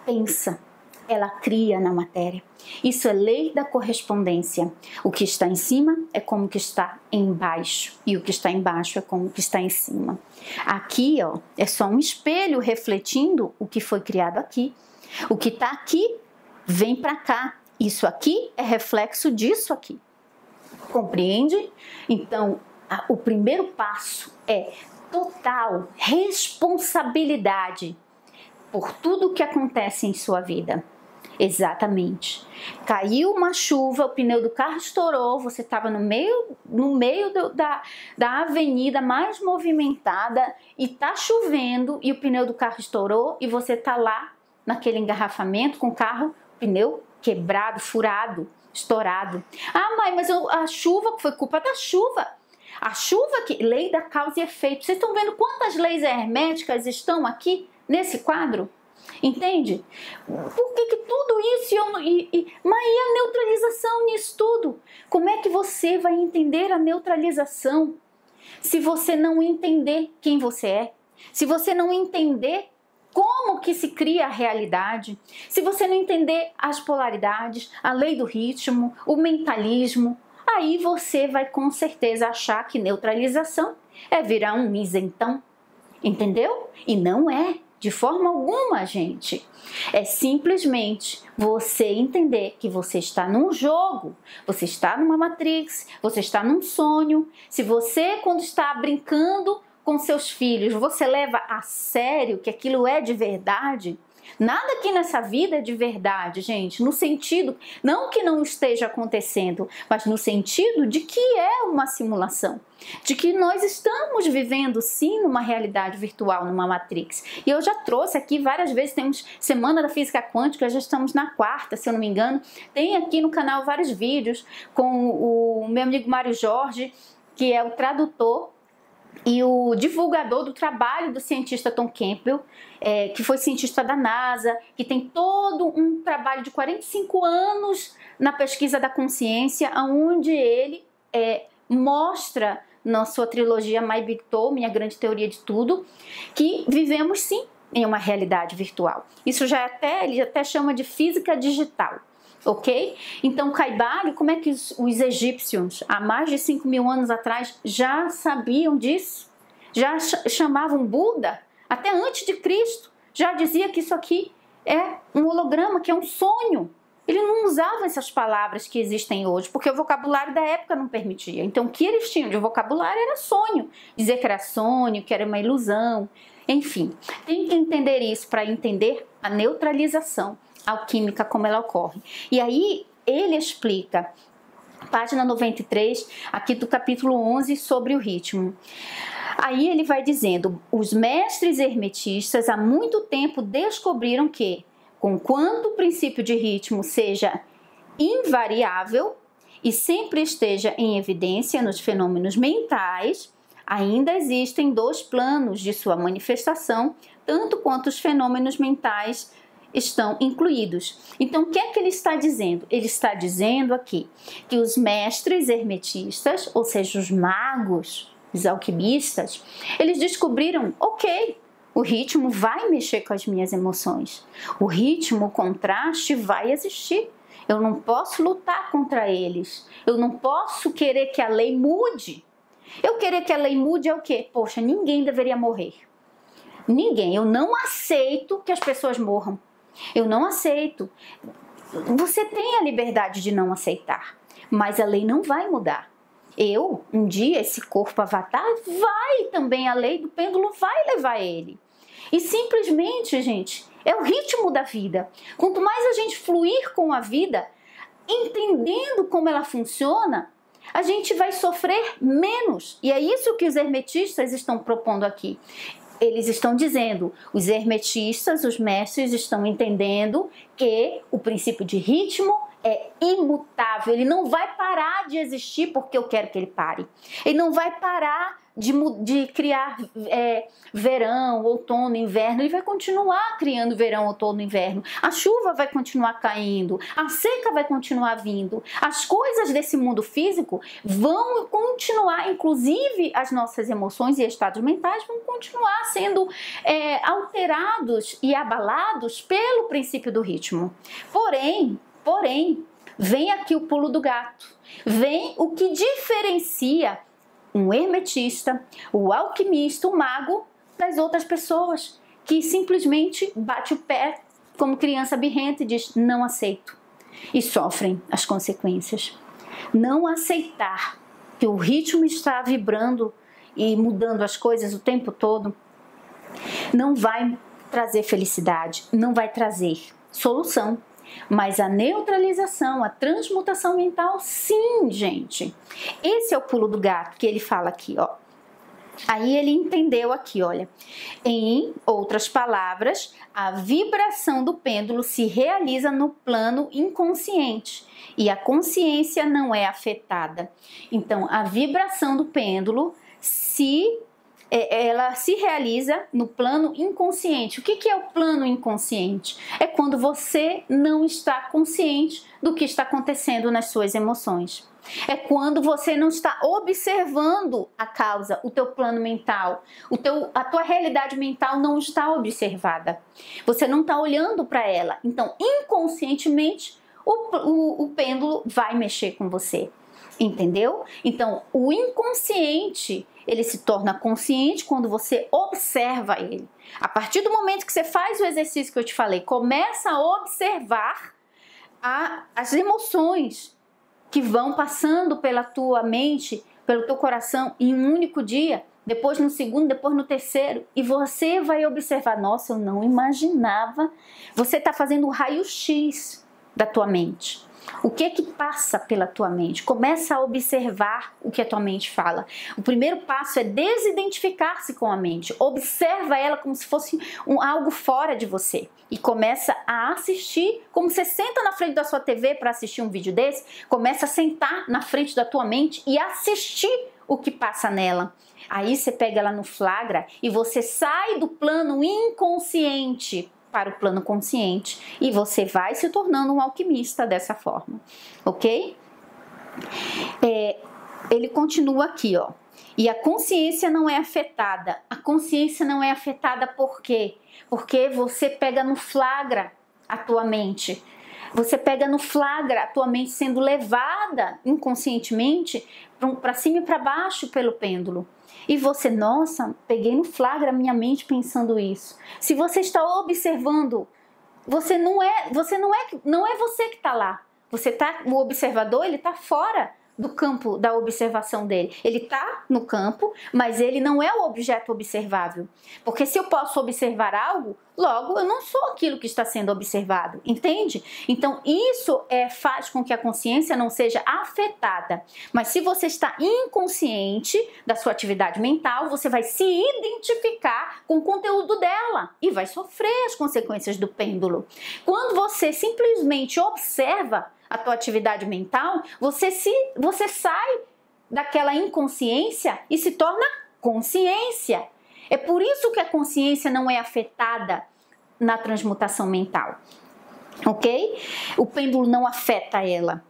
pensa, ela cria na matéria. Isso é lei da correspondência. O que está em cima é como o que está embaixo, e o que está embaixo é como o que está em cima. Aqui, ó, é só um espelho refletindo o que foi criado aqui. O que está aqui vem para cá. Isso aqui é reflexo disso aqui. Compreende? Então, o primeiro passo é total responsabilidade por tudo o que acontece em sua vida. Exatamente. Caiu uma chuva, o pneu do carro estourou, você estava no meio da avenida mais movimentada e tá chovendo e o pneu do carro estourou e você tá lá naquele engarrafamento com o carro, pneu quebrado, furado, estourado. Ah, mãe, mas a chuva foi culpa da chuva. A chuva, lei da causa e efeito. Vocês estão vendo quantas leis herméticas estão aqui nesse quadro? Entende? Por que tudo isso mas e a neutralização nisso tudo? Como é que você vai entender a neutralização se você não entender quem você é? Se você não entender como que se cria a realidade? Se você não entender as polaridades, a lei do ritmo, o mentalismo, aí você vai com certeza achar que neutralização é virar um isentão, entendeu? E não é, de forma alguma, gente. É simplesmente você entender que você está num jogo, você está numa Matrix, você está num sonho. Se você, quando está brincando com seus filhos, você leva a sério que aquilo é de verdade, nada aqui nessa vida é de verdade, gente, no sentido, não que não esteja acontecendo, mas no sentido de que é uma simulação, de que nós estamos vivendo sim numa realidade virtual, numa Matrix. E eu já trouxe aqui várias vezes, temos Semana da Física Quântica, já estamos na 4ª, se eu não me engano, tem aqui no canal vários vídeos com o meu amigo Mário Jorge, que é o tradutor e o divulgador do trabalho do cientista Tom Campbell, que foi cientista da NASA, que tem todo um trabalho de 45 anos na pesquisa da consciência, onde ele mostra na sua trilogia My Big Tour, Minha Grande Teoria de Tudo, que vivemos sim em uma realidade virtual. Isso ele até chama de física digital. Ok? Então, Caibalion, como é que os egípcios, há mais de 5.000 anos atrás, já sabiam disso? Já chamavam Buda, até antes de Cristo, já dizia que isso aqui é um holograma, que é um sonho. Ele não usava essas palavras que existem hoje, porque o vocabulário da época não permitia. Então, o que eles tinham de vocabulário era sonho. Dizer que era sonho, que era uma ilusão. Enfim, tem que entender isso para entender a neutralização alquímica, como ela ocorre. E aí ele explica, página 93, aqui do capítulo 11, sobre o ritmo. Aí ele vai dizendo, os mestres hermetistas há muito tempo descobriram que, conquanto o princípio de ritmo seja invariável e sempre esteja em evidência nos fenômenos mentais, ainda existem 2 planos de sua manifestação, tanto quanto os fenômenos mentais estão incluídos. Então, o que é que ele está dizendo? Ele está dizendo aqui que os mestres hermetistas, ou seja, os magos, os alquimistas, eles descobriram, ok, o ritmo vai mexer com as minhas emoções. O ritmo, o contraste vai existir. Eu não posso lutar contra eles. Eu não posso querer que a lei mude. Eu querer que a lei mude é o quê? Poxa, ninguém deveria morrer. Ninguém. Eu não aceito que as pessoas morram. Eu não aceito. Você tem a liberdade de não aceitar, mas a lei não vai mudar. Um dia, esse corpo avatar, vai também, a lei do pêndulo vai levar ele. E simplesmente, gente, é o ritmo da vida. Quanto mais a gente fluir com a vida, entendendo como ela funciona, a gente vai sofrer menos. E é isso que os hermetistas estão propondo aqui. Eles estão dizendo, os hermetistas, os mestres estão entendendo que o princípio de ritmo é imutável, ele não vai parar de existir porque eu quero que ele pare. Ele não vai parar de criar verão, outono, inverno, ele vai continuar criando verão, outono, inverno. A chuva vai continuar caindo, a seca vai continuar vindo. As coisas desse mundo físico vão continuar, inclusive as nossas emoções e estados mentais vão continuar sendo alterados e abalados pelo princípio do ritmo. Porém, vem aqui o pulo do gato. Vem o que diferencia um hermetista, o alquimista, o mago das outras pessoas que simplesmente bate o pé como criança birrenta e diz não aceito e sofrem as consequências. Não aceitar que o ritmo está vibrando e mudando as coisas o tempo todo não vai trazer felicidade, não vai trazer solução. Mas a neutralização, a transmutação mental, sim, gente. Esse é o pulo do gato que ele fala aqui, ó. Aí ele entendeu aqui, olha. Em outras palavras, a vibração do pêndulo se realiza no plano inconsciente e a consciência não é afetada. Então, a vibração do pêndulo ela se realiza no plano inconsciente. O que é o plano inconsciente? É quando você não está consciente do que está acontecendo nas suas emoções. É quando você não está observando a causa, o teu plano mental, a tua realidade mental não está observada. Você não está olhando para ela. Então, inconscientemente, o pêndulo vai mexer com você. Entendeu? Então, o inconsciente, ele se torna consciente quando você observa ele. A partir do momento que você faz o exercício que eu te falei, começa a observar as emoções que vão passando pela tua mente, pelo teu coração em um único dia, depois no segundo, depois no terceiro, e você vai observar, nossa, eu não imaginava. Você está fazendo o raio-x da tua mente. O que é que passa pela tua mente? Começa a observar o que a tua mente fala. O primeiro passo é desidentificar-se com a mente. Observa ela como se fosse algo fora de você. E começa a assistir, como você senta na frente da sua TV para assistir um vídeo desse, começa a sentar na frente da tua mente e assistir o que passa nela. Aí você pega ela no flagra e você sai do plano inconsciente para o plano consciente e você vai se tornando um alquimista dessa forma, ok? Ele continua aqui, ó. E a consciência não é afetada. A consciência não é afetada por quê? Porque você pega no flagra a tua mente. Você pega no flagra a tua mente sendo levada inconscientemente para cima e para baixo pelo pêndulo. E você, nossa, peguei no flagra a minha mente pensando isso. Se você está observando, não é você que está lá. O observador, ele está fora do campo da observação dele. Ele está no campo, mas ele não é o objeto observável. Porque se eu posso observar algo, logo eu não sou aquilo que está sendo observado, entende? Então isso faz com que a consciência não seja afetada. Mas se você está inconsciente da sua atividade mental, você vai se identificar com o conteúdo dela e vai sofrer as consequências do pêndulo. Quando você simplesmente observa a tua atividade mental, você sai daquela inconsciência e se torna consciência. É por isso que a consciência não é afetada na transmutação mental, ok? O pêndulo não afeta ela.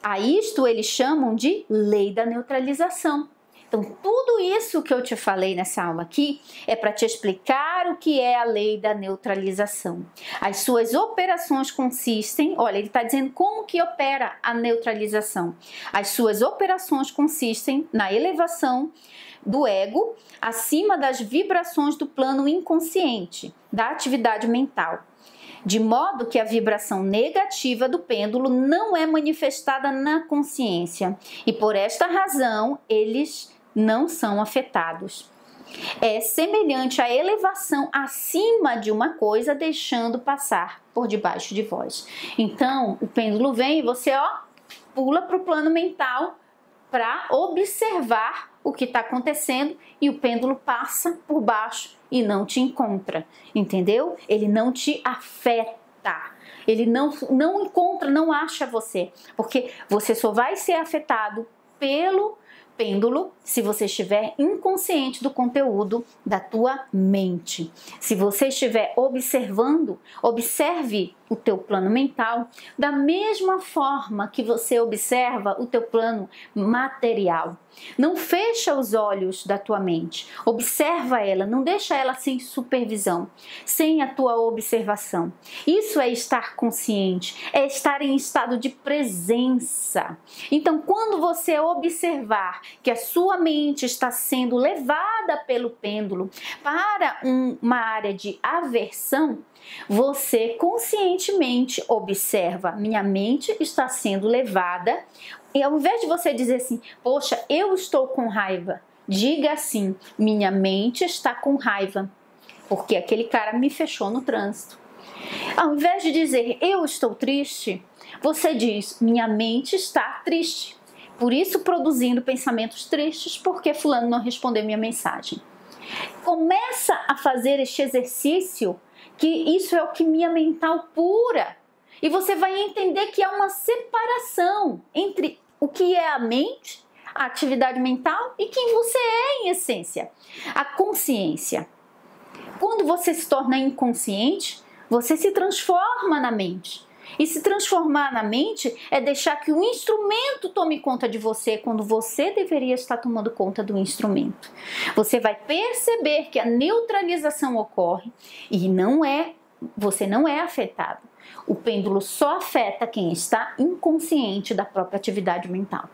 A isto eles chamam de lei da neutralização. Então, tudo isso que eu te falei nessa aula aqui é para te explicar o que é a lei da neutralização. As suas operações consistem, olha, ele está dizendo como que opera a neutralização. As suas operações consistem na elevação do ego acima das vibrações do plano inconsciente, da atividade mental. De modo que a vibração negativa do pêndulo não é manifestada na consciência. E por esta razão, eles não são afetados. É semelhante à elevação acima de uma coisa, deixando passar por debaixo de vós. Então, o pêndulo vem e você, pula para o plano mental para observar o que está acontecendo e o pêndulo passa por baixo e não te encontra, entendeu? Ele não te afeta. Ele não encontra, não acha você, porque você só vai ser afetado pelo pêndulo se você estiver inconsciente do conteúdo da tua mente. Se você estiver observando, observe o teu plano mental da mesma forma que você observa o teu plano material. Não fecha os olhos da tua mente, observa ela, não deixa ela sem supervisão, sem a tua observação. Isso é estar consciente, é estar em estado de presença. Então, quando você observar que a sua mente está sendo levada pelo pêndulo para uma área de aversão, você conscientemente observa, minha mente está sendo levada, e ao invés de você dizer assim, poxa, eu estou com raiva, diga assim, minha mente está com raiva, porque aquele cara me fechou no trânsito. Ao invés de dizer eu estou triste, você diz minha mente está triste. Por isso produzindo pensamentos tristes porque fulano não respondeu minha mensagem. Começa a fazer este exercício, que isso é o que minha mental pura. E você vai entender que há uma separação entre o que é a mente, a atividade mental, e quem você é em essência, a consciência. Quando você se torna inconsciente, você se transforma na mente. E se transformar na mente é deixar que o instrumento tome conta de você quando você deveria estar tomando conta do instrumento. Você vai perceber que a neutralização ocorre e você não é afetado. O pêndulo só afeta quem está inconsciente da própria atividade mental.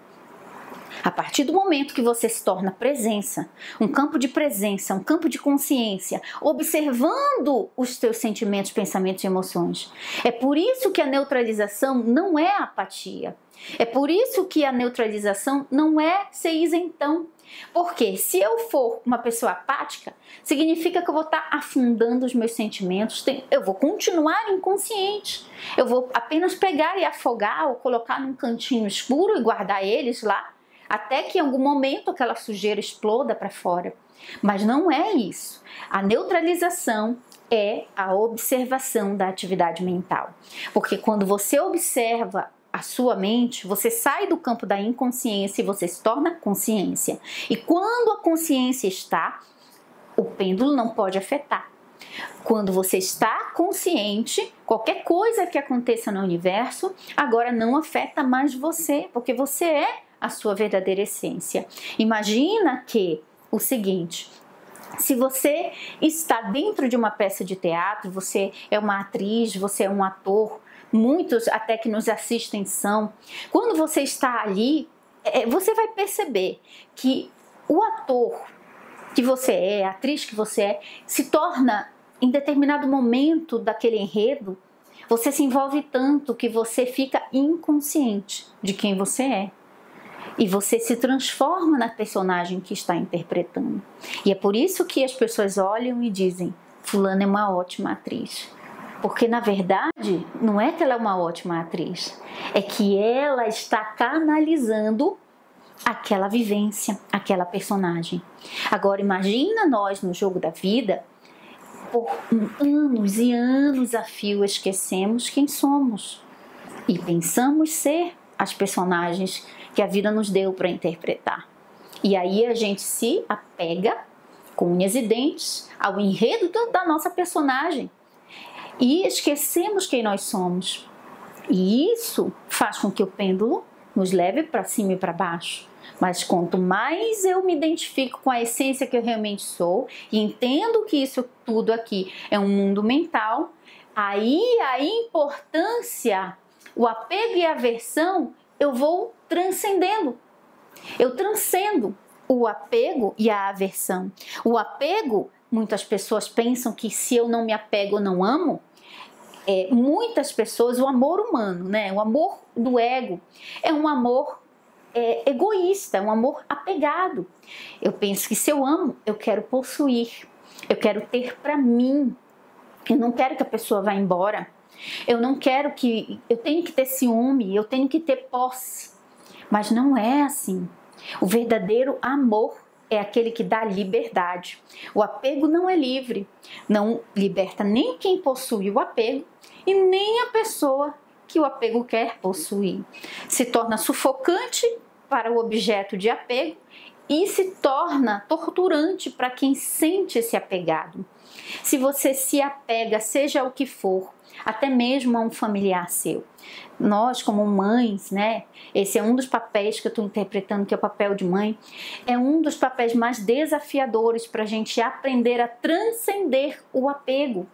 A partir do momento que você se torna presença, um campo de presença, um campo de consciência, observando os teus sentimentos, pensamentos e emoções. É por isso que a neutralização não é apatia. É por isso que a neutralização não é ser isentão. Porque se eu for uma pessoa apática, significa que eu vou estar afundando os meus sentimentos, eu vou continuar inconsciente. Eu vou apenas pegar e afogar ou colocar num cantinho escuro e guardar eles lá, até que em algum momento aquela sujeira exploda para fora. Mas não é isso. A neutralização é a observação da atividade mental. Porque quando você observa a sua mente, você sai do campo da inconsciência e você se torna consciência. E quando a consciência está, o pêndulo não pode afetar. Quando você está consciente, qualquer coisa que aconteça no universo, agora não afeta mais você, porque você é a sua verdadeira essência. Imagina que o seguinte: se você está dentro de uma peça de teatro, você é uma atriz, você é um ator, muitos até que nos assistem são. Quando você está ali, você vai perceber que o ator que você é, a atriz que você é, se torna, em determinado momento daquele enredo, você se envolve tanto que você fica inconsciente de quem você é. E você se transforma na personagem que está interpretando. E é por isso que as pessoas olham e dizem: fulana é uma ótima atriz. Porque na verdade não é que ela é uma ótima atriz, é que ela está canalizando aquela vivência, aquela personagem. Agora imagina nós no jogo da vida, por anos e anos a fio esquecemos quem somos e pensamos ser as personagens que a vida nos deu para interpretar. E aí a gente se apega com unhas e dentes ao enredo da nossa personagem e esquecemos quem nós somos. E isso faz com que o pêndulo nos leve para cima e para baixo. Mas quanto mais eu me identifico com a essência que eu realmente sou e entendo que isso tudo aqui é um mundo mental, aí a importância, o apego e a aversão, eu vou transcendendo. Eu transcendo o apego e a aversão. O apego, muitas pessoas pensam que se eu não me apego, eu não amo. Muitas pessoas, o amor humano, né? O amor do ego é um amor egoísta, é um amor apegado. Eu penso que se eu amo, eu quero possuir, eu quero ter para mim. Eu não quero que a pessoa vá embora. Eu não quero que... Eu tenho que ter ciúme, eu tenho que ter posse. Mas não é assim. O verdadeiro amor é aquele que dá liberdade. O apego não é livre. Não liberta nem quem possui o apego e nem a pessoa que o apego quer possuir. Se torna sufocante para o objeto de apego e se torna torturante para quem sente esse apegado. Se você se apega, seja o que for, até mesmo a um familiar seu. Nós, como mães, né? Esse é um dos papéis que eu estou interpretando, que é o papel de mãe. É um dos papéis mais desafiadores para a gente aprender a transcender o apego.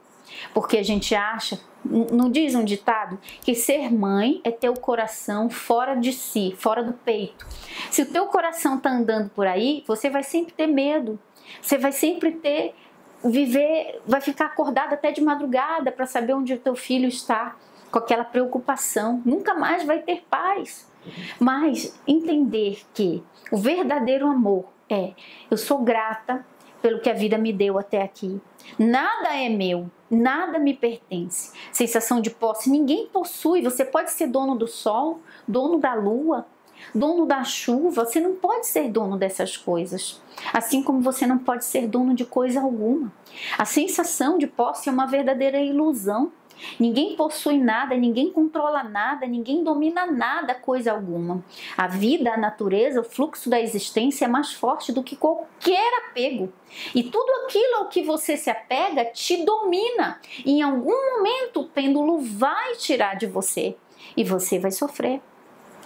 Porque a gente acha, não diz um ditado, que ser mãe é ter o coração fora de si, fora do peito. Se o teu coração está andando por aí, você vai sempre ter medo. Você vai sempre vai ficar acordado até de madrugada para saber onde o teu filho está, com aquela preocupação. Nunca mais vai ter paz. Mas entender que o verdadeiro amor eu sou grata pelo que a vida me deu até aqui. Nada é meu, nada me pertence. Sensação de posse, ninguém possui. Você pode ser dono do sol, dono da lua, dono da chuva. Você não pode ser dono dessas coisas. Assim como você não pode ser dono de coisa alguma. A sensação de posse é uma verdadeira ilusão. Ninguém possui nada, ninguém controla nada, ninguém domina nada, coisa alguma. A vida, a natureza, o fluxo da existência é mais forte do que qualquer apego. E tudo aquilo ao que você se apega te domina. E em algum momento o pêndulo vai tirar de você e você vai sofrer.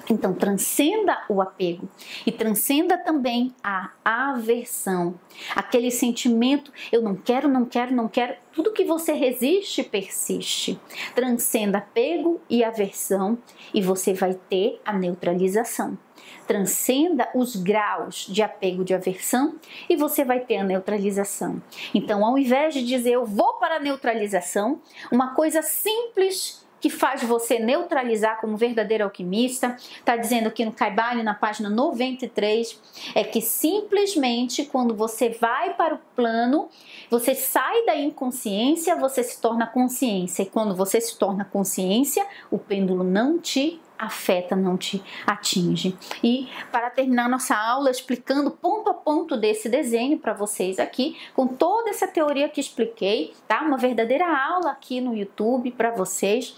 Então, transcenda o apego e transcenda também a aversão. Aquele sentimento, eu não quero, não quero, não quero. Tudo que você resiste, persiste. Transcenda apego e aversão e você vai ter a neutralização. Transcenda os graus de apego e de aversão e você vai ter a neutralização. Então, ao invés de dizer eu vou para a neutralização, uma coisa simples que faz você neutralizar como verdadeiro alquimista, está dizendo aqui no Kybalion, na página 93, é que simplesmente quando você vai para o plano, você sai da inconsciência, você se torna consciência. E quando você se torna consciência, o pêndulo não te afeta, não te atinge. E para terminar nossa aula explicando ponto a ponto desse desenho para vocês aqui, com toda essa teoria que expliquei, tá? Uma verdadeira aula aqui no YouTube para vocês.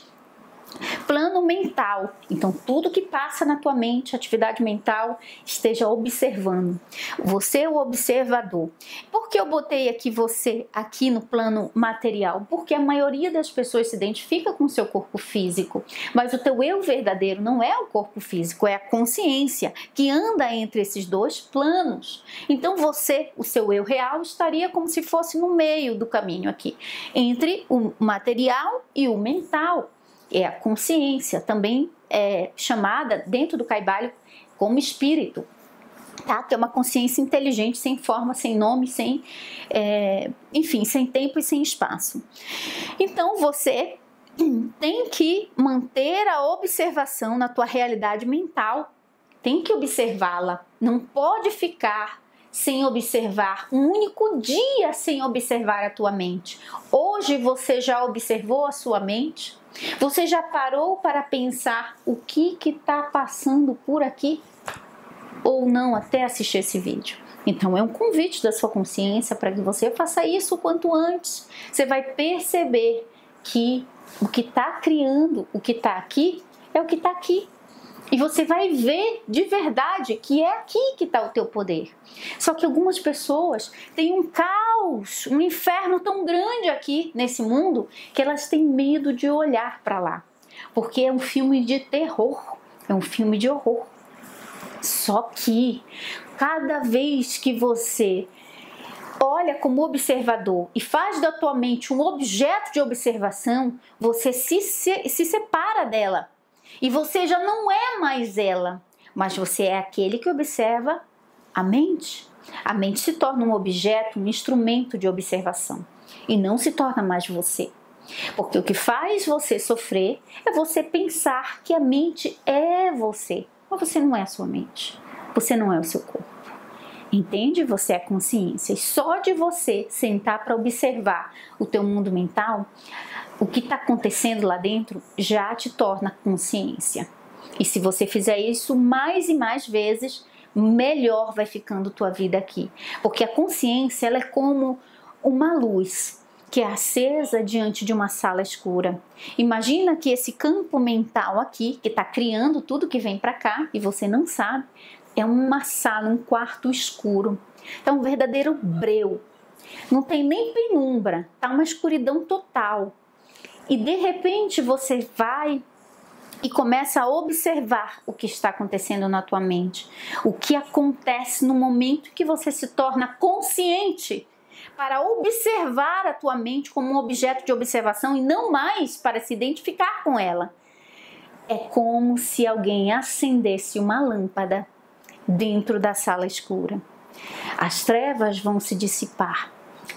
Plano mental. Então, tudo que passa na tua mente, atividade mental, esteja observando. Você é o observador. Por que eu botei aqui você aqui no plano material? Porque a maioria das pessoas se identifica com o seu corpo físico, mas o teu eu verdadeiro não é o corpo físico, é a consciência que anda entre esses dois planos. Então, você, o seu eu real, estaria como se fosse no meio do caminho aqui, entre o material e o mental. É a consciência, também é chamada dentro do Kybalion como espírito, tá? Que é uma consciência inteligente, sem forma, sem nome, enfim, sem tempo e sem espaço. Então você tem que manter a observação na tua realidade mental, tem que observá-la, não pode ficar sem observar, um único dia sem observar a tua mente. Hoje você já observou a sua mente? Você já parou para pensar o que está passando por aqui? Ou não, até assistir esse vídeo? Então é um convite da sua consciência para que você faça isso o quanto antes. Você vai perceber que o que está criando, o que está aqui, é o que está aqui. E você vai ver de verdade que é aqui que está o teu poder. Só que algumas pessoas têm um caos, um inferno tão grande aqui nesse mundo que elas têm medo de olhar para lá. Porque é um filme de terror, é um filme de horror. Só que cada vez que você olha como observador e faz da tua mente um objeto de observação, você se separa dela. E você já não é mais ela, mas você é aquele que observa a mente. A mente se torna um objeto, um instrumento de observação e não se torna mais você. Porque o que faz você sofrer é você pensar que a mente é você, mas você não é a sua mente, você não é o seu corpo. Entende? Você é a consciência. E só de você sentar para observar o teu mundo mental, o que está acontecendo lá dentro já te torna consciência. E se você fizer isso mais e mais vezes, melhor vai ficando tua vida aqui. Porque a consciência, ela é como uma luz que é acesa diante de uma sala escura. Imagina que esse campo mental aqui, que está criando tudo que vem para cá e você não sabe, é uma sala, um quarto escuro. É um verdadeiro breu. Não tem nem penumbra, tá uma escuridão total. E de repente você vai e começa a observar o que está acontecendo na tua mente. O que acontece no momento que você se torna consciente para observar a tua mente como um objeto de observação e não mais para se identificar com ela. É como se alguém acendesse uma lâmpada dentro da sala escura. As trevas vão se dissipar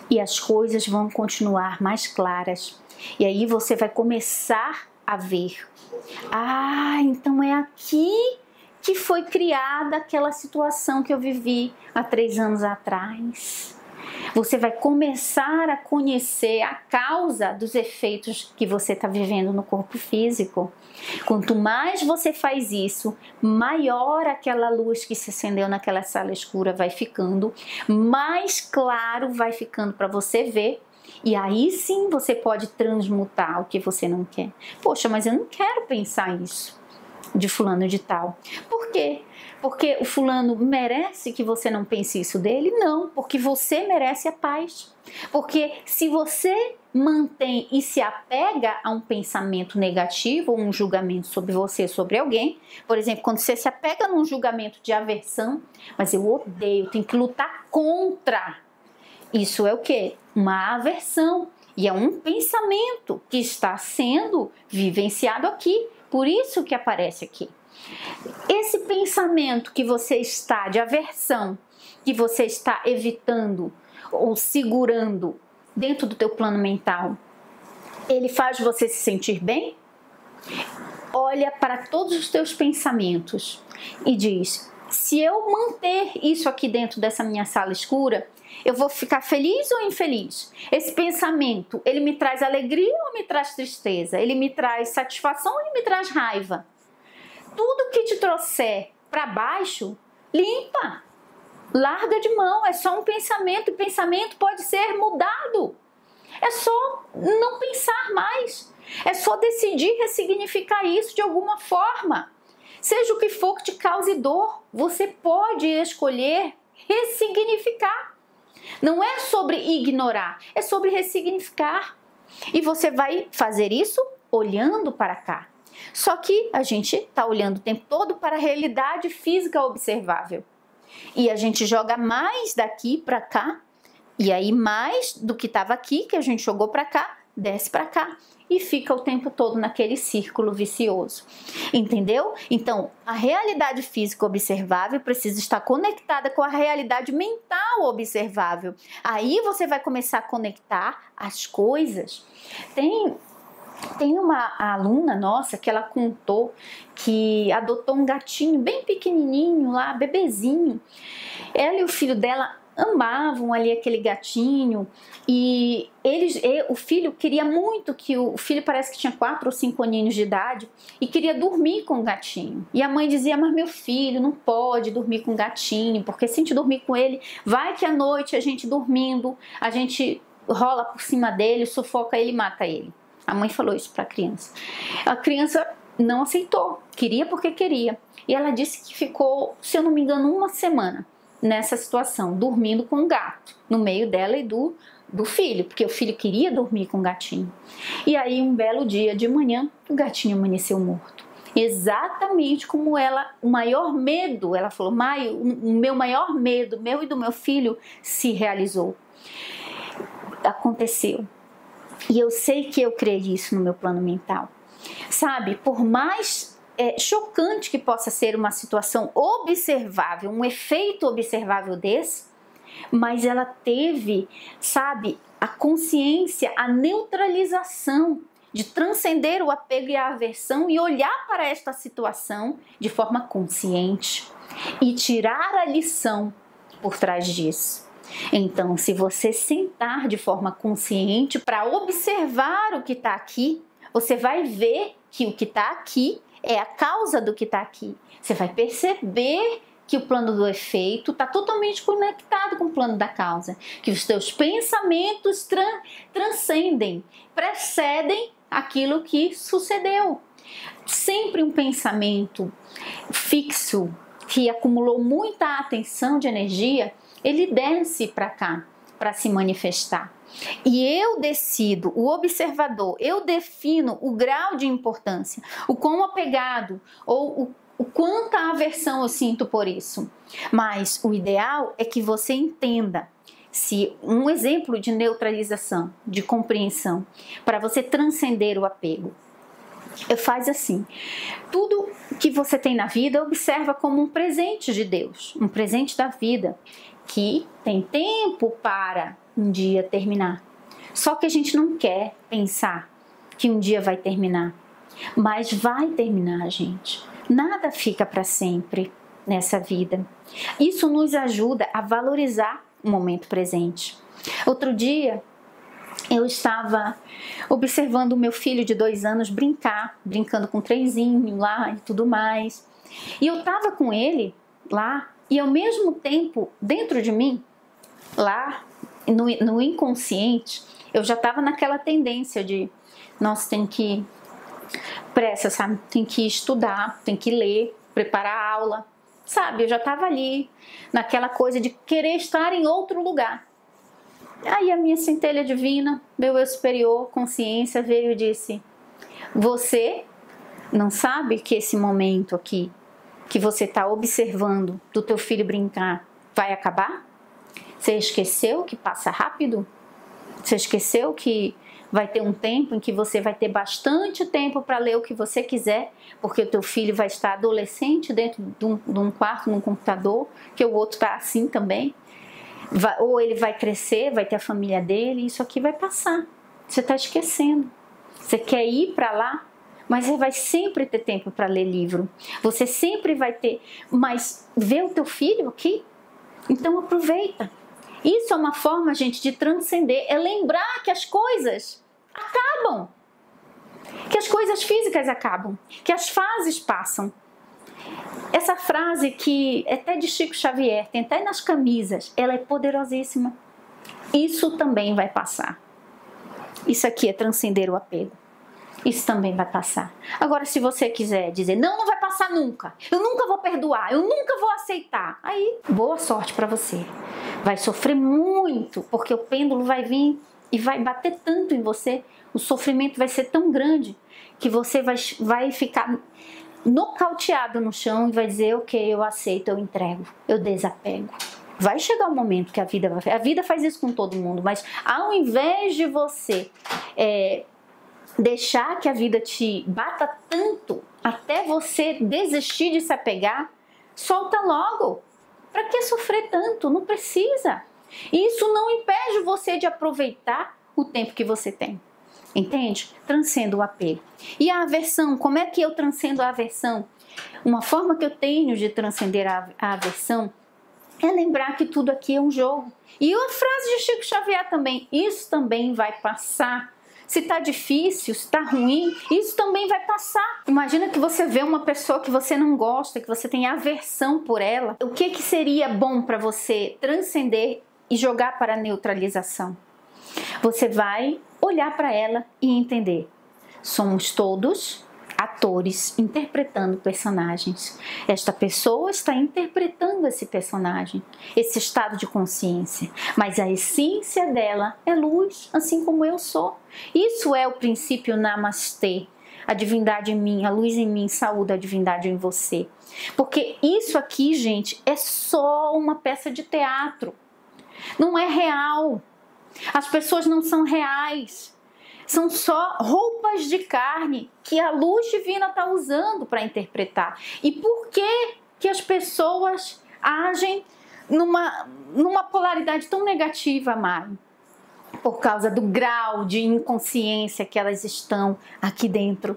e as coisas vão continuar mais claras. E aí você vai começar a ver. Ah, então é aqui que foi criada aquela situação que eu vivi há 3 anos atrás. Você vai começar a conhecer a causa dos efeitos que você está vivendo no corpo físico. Quanto mais você faz isso, maior aquela luz que se acendeu naquela sala escura vai ficando, mais claro vai ficando para você ver. E aí sim você pode transmutar o que você não quer. Poxa, mas eu não quero pensar isso de fulano de tal. Por quê? Porque o fulano merece que você não pense isso dele? Não, porque você merece a paz. Porque se você mantém e se apega a um pensamento negativo ou um julgamento sobre você, sobre alguém, por exemplo, quando você se apega num julgamento de aversão, mas eu odeio, tenho que lutar contra. Isso é o quê? Uma aversão. E é um pensamento que está sendo vivenciado aqui. Por isso que aparece aqui. Esse pensamento que você está de aversão, que você está evitando ou segurando dentro do teu plano mental, ele faz você se sentir bem? Olha para todos os teus pensamentos e diz: se eu manter isso aqui dentro dessa minha sala escura, eu vou ficar feliz ou infeliz? Esse pensamento, ele me traz alegria ou me traz tristeza? Ele me traz satisfação ou ele me traz raiva? Tudo que te trouxer para baixo, limpa, larga de mão. É só um pensamento, e pensamento pode ser mudado. É só não pensar mais. É só decidir ressignificar isso de alguma forma. Seja o que for que te cause dor, você pode escolher ressignificar. Não é sobre ignorar, é sobre ressignificar. E você vai fazer isso olhando para cá. Só que a gente está olhando o tempo todo para a realidade física observável. E a gente joga mais daqui para cá, e aí mais do que estava aqui, que a gente jogou para cá, desce para cá. E fica o tempo todo naquele círculo vicioso. Entendeu? Então, a realidade física observável precisa estar conectada com a realidade mental observável. Aí você vai começar a conectar as coisas. Tem uma aluna nossa que ela contou que adotou um gatinho bem pequenininho lá, bebezinho. Ela e o filho dela amavam ali aquele gatinho e o filho queria muito que o filho parece que tinha 4 ou 5 aninhos de idade e queria dormir com o gatinho. E a mãe dizia: mas meu filho não pode dormir com o gatinho, porque se a gente dormir com ele, vai que à noite a gente dormindo, a gente rola por cima dele, sufoca ele e mata ele. A mãe falou isso para a criança. A criança não aceitou, queria porque queria. E ela disse que ficou, se eu não me engano, 1 semana nessa situação, dormindo com o gato, no meio dela e do filho, porque o filho queria dormir com o gatinho. E aí, um belo dia de manhã, o gatinho amanheceu morto. Exatamente como o maior medo, ela falou: Mai, o meu maior medo, meu e do meu filho, se realizou. Aconteceu. E eu sei que eu criei isso no meu plano mental. Sabe, por mais chocante que possa ser uma situação observável, um efeito observável desse, mas ela teve, sabe, a consciência, a neutralização de transcender o apego e a aversão e olhar para esta situação de forma consciente e tirar a lição por trás disso. Então, se você sentar de forma consciente para observar o que está aqui, você vai ver que o que está aqui é a causa do que está aqui. Você vai perceber que o plano do efeito está totalmente conectado com o plano da causa, que os teus pensamentos transcendem, precedem aquilo que sucedeu. Sempre um pensamento fixo que acumulou muita atenção de energia, ele desce para cá, para se manifestar. E eu decido, o observador, eu defino o grau de importância, o quão apegado ou o quanta aversão eu sinto por isso. Mas o ideal é que você entenda, se um exemplo de neutralização, de compreensão, para você transcender o apego. Faz assim: tudo que você tem na vida, observa como um presente de Deus, um presente da vida, que tem tempo para um dia terminar. Só que a gente não quer pensar que um dia vai terminar, mas vai terminar, gente. Nada fica para sempre nessa vida. Isso nos ajuda a valorizar o momento presente. Outro dia, eu estava observando o meu filho de 2 anos brincando com o trenzinho lá e tudo mais. E eu estava com ele lá e ao mesmo tempo, dentro de mim, lá no inconsciente, eu já estava naquela tendência de, nossa, tem que pressa, sabe? Tem que estudar, tem que ler, preparar a aula, sabe? Eu já estava ali naquela coisa de querer estar em outro lugar. Aí a minha centelha divina, meu eu superior, consciência, veio e disse: você não sabe que esse momento aqui, que você está observando do teu filho brincar, vai acabar? Você esqueceu que passa rápido? Você esqueceu que vai ter um tempo em que você vai ter bastante tempo para ler o que você quiser, porque o teu filho vai estar adolescente dentro de um quarto, num computador, que o outro está assim também. Ou ele vai crescer, vai ter a família dele, e isso aqui vai passar. Você está esquecendo. Você quer ir para lá, mas você vai sempre ter tempo para ler livro. Você sempre vai ter, mas vê o teu filho aqui? Então aproveita. Isso é uma forma, gente, de transcender, é lembrar que as coisas acabam, que as coisas físicas acabam, que as fases passam. Essa frase que é até de Chico Xavier, tem até nas camisas, ela é poderosíssima. Isso também vai passar. Isso aqui é transcender o apego. Isso também vai passar. Agora, se você quiser dizer, não, não vai passar nunca, eu nunca vou perdoar, eu nunca vou aceitar, aí, boa sorte para você. Vai sofrer muito, porque o pêndulo vai vir e vai bater tanto em você, o sofrimento vai ser tão grande, que você vai ficar nocauteado no chão e vai dizer, ok, eu aceito, eu entrego, eu desapego. Vai chegar um momento que a vida faz isso com todo mundo, mas ao invés de você deixar que a vida te bata tanto até você desistir de se apegar, solta logo. Para que sofrer tanto? Não precisa. Isso não impede você de aproveitar o tempo que você tem. Entende? Transcendo o apego. E a aversão, como é que eu transcendo a aversão? Uma forma que eu tenho de transcender a aversão é lembrar que tudo aqui é um jogo. E a frase de Chico Xavier também, isso também vai passar. Se tá difícil, se tá ruim, isso também vai passar. Imagina que você vê uma pessoa que você não gosta, que você tem aversão por ela. O que seria bom para você transcender e jogar para a neutralização? Você vai olhar para ela e entender. Somos todos atores interpretando personagens. Esta pessoa está interpretando esse personagem, esse estado de consciência, mas a essência dela é luz, assim como eu sou. Isso é o princípio Namastê. A divindade em mim, a luz em mim, saúde a divindade em você. Porque isso aqui, gente, é só uma peça de teatro. Não é real. As pessoas não são reais. São só roupas de carne que a luz divina está usando para interpretar. E por que as pessoas agem numa polaridade tão negativa, Mari? Por causa do grau de inconsciência que elas estão aqui dentro.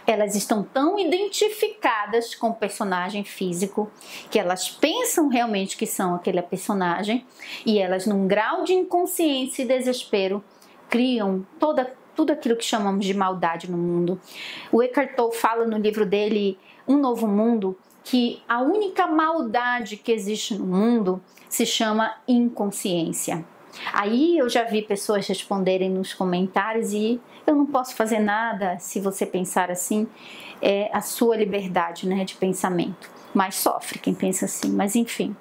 Elas estão tão identificadas com o personagem físico que elas pensam realmente que são aquele personagem e elas, num grau de inconsciência e desespero, criam tudo aquilo que chamamos de maldade no mundo. O Eckhart Tolle fala no livro dele, Um Novo Mundo, que a única maldade que existe no mundo se chama inconsciência. Aí eu já vi pessoas responderem nos comentários e eu não posso fazer nada se você pensar assim, é a sua liberdade, né, de pensamento. Mas sofre quem pensa assim, mas enfim.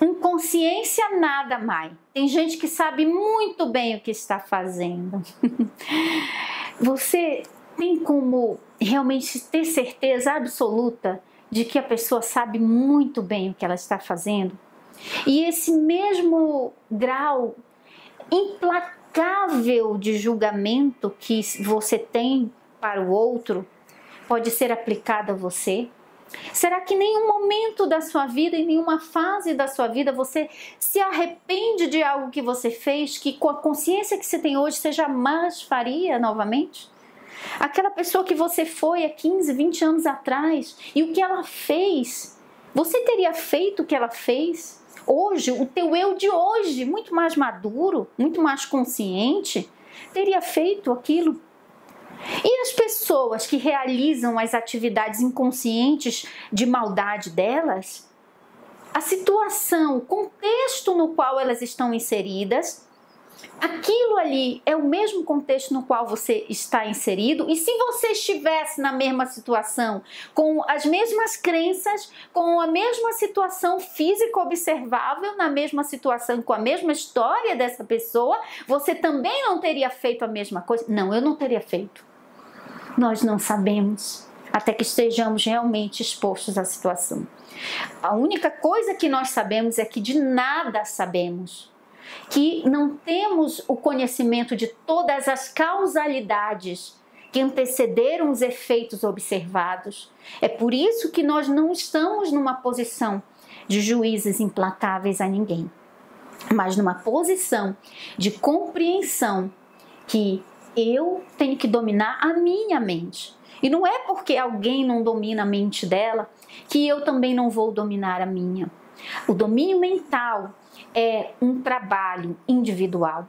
Inconsciência nada mais. Tem gente que sabe muito bem o que está fazendo. Você tem como realmente ter certeza absoluta de que a pessoa sabe muito bem o que ela está fazendo? E esse mesmo grau implacável de julgamento que você tem para o outro pode ser aplicado a você? Será que em nenhum momento da sua vida, em nenhuma fase da sua vida, você se arrepende de algo que você fez, que com a consciência que você tem hoje, você jamais faria novamente? Aquela pessoa que você foi há 15, 20 anos atrás, e o que ela fez, você teria feito o que ela fez? Hoje, o teu eu de hoje, muito mais maduro, muito mais consciente, teria feito aquilo. E as pessoas que realizam as atividades inconscientes de maldade delas, a situação, o contexto no qual elas estão inseridas, aquilo ali é o mesmo contexto no qual você está inserido, e se você estivesse na mesma situação, com as mesmas crenças, com a mesma situação física observável, na mesma situação, com a mesma história dessa pessoa, você também não teria feito a mesma coisa? Não, eu não teria feito. Nós não sabemos, até que estejamos realmente expostos à situação. A única coisa que nós sabemos é que de nada sabemos, que não temos o conhecimento de todas as causalidades que antecederam os efeitos observados. É por isso que nós não estamos numa posição de juízes implacáveis a ninguém, mas numa posição de compreensão que eu tenho que dominar a minha mente. E não é porque alguém não domina a mente dela que eu também não vou dominar a minha. O domínio mental é um trabalho individual.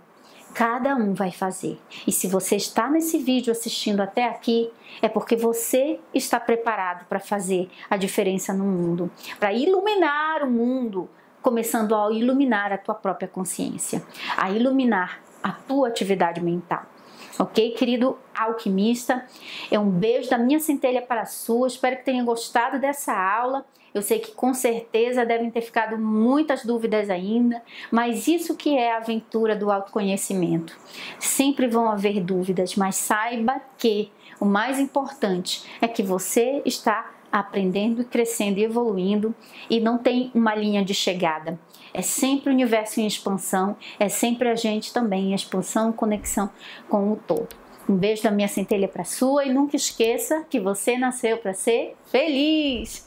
Cada um vai fazer. E se você está nesse vídeo assistindo até aqui, é porque você está preparado para fazer a diferença no mundo, para iluminar o mundo, começando a iluminar a tua própria consciência, a iluminar a tua atividade mental. Ok, querido alquimista? É um beijo da minha centelha para a sua. Espero que tenha gostado dessa aula. Eu sei que com certeza devem ter ficado muitas dúvidas ainda, mas isso que é a aventura do autoconhecimento. Sempre vão haver dúvidas, mas saiba que o mais importante é que você está aprendendo, crescendo e evoluindo, e não tem uma linha de chegada. É sempre o universo em expansão, é sempre a gente também em expansão, conexão com o todo. Um beijo da minha centelha para a sua, e nunca esqueça que você nasceu para ser feliz!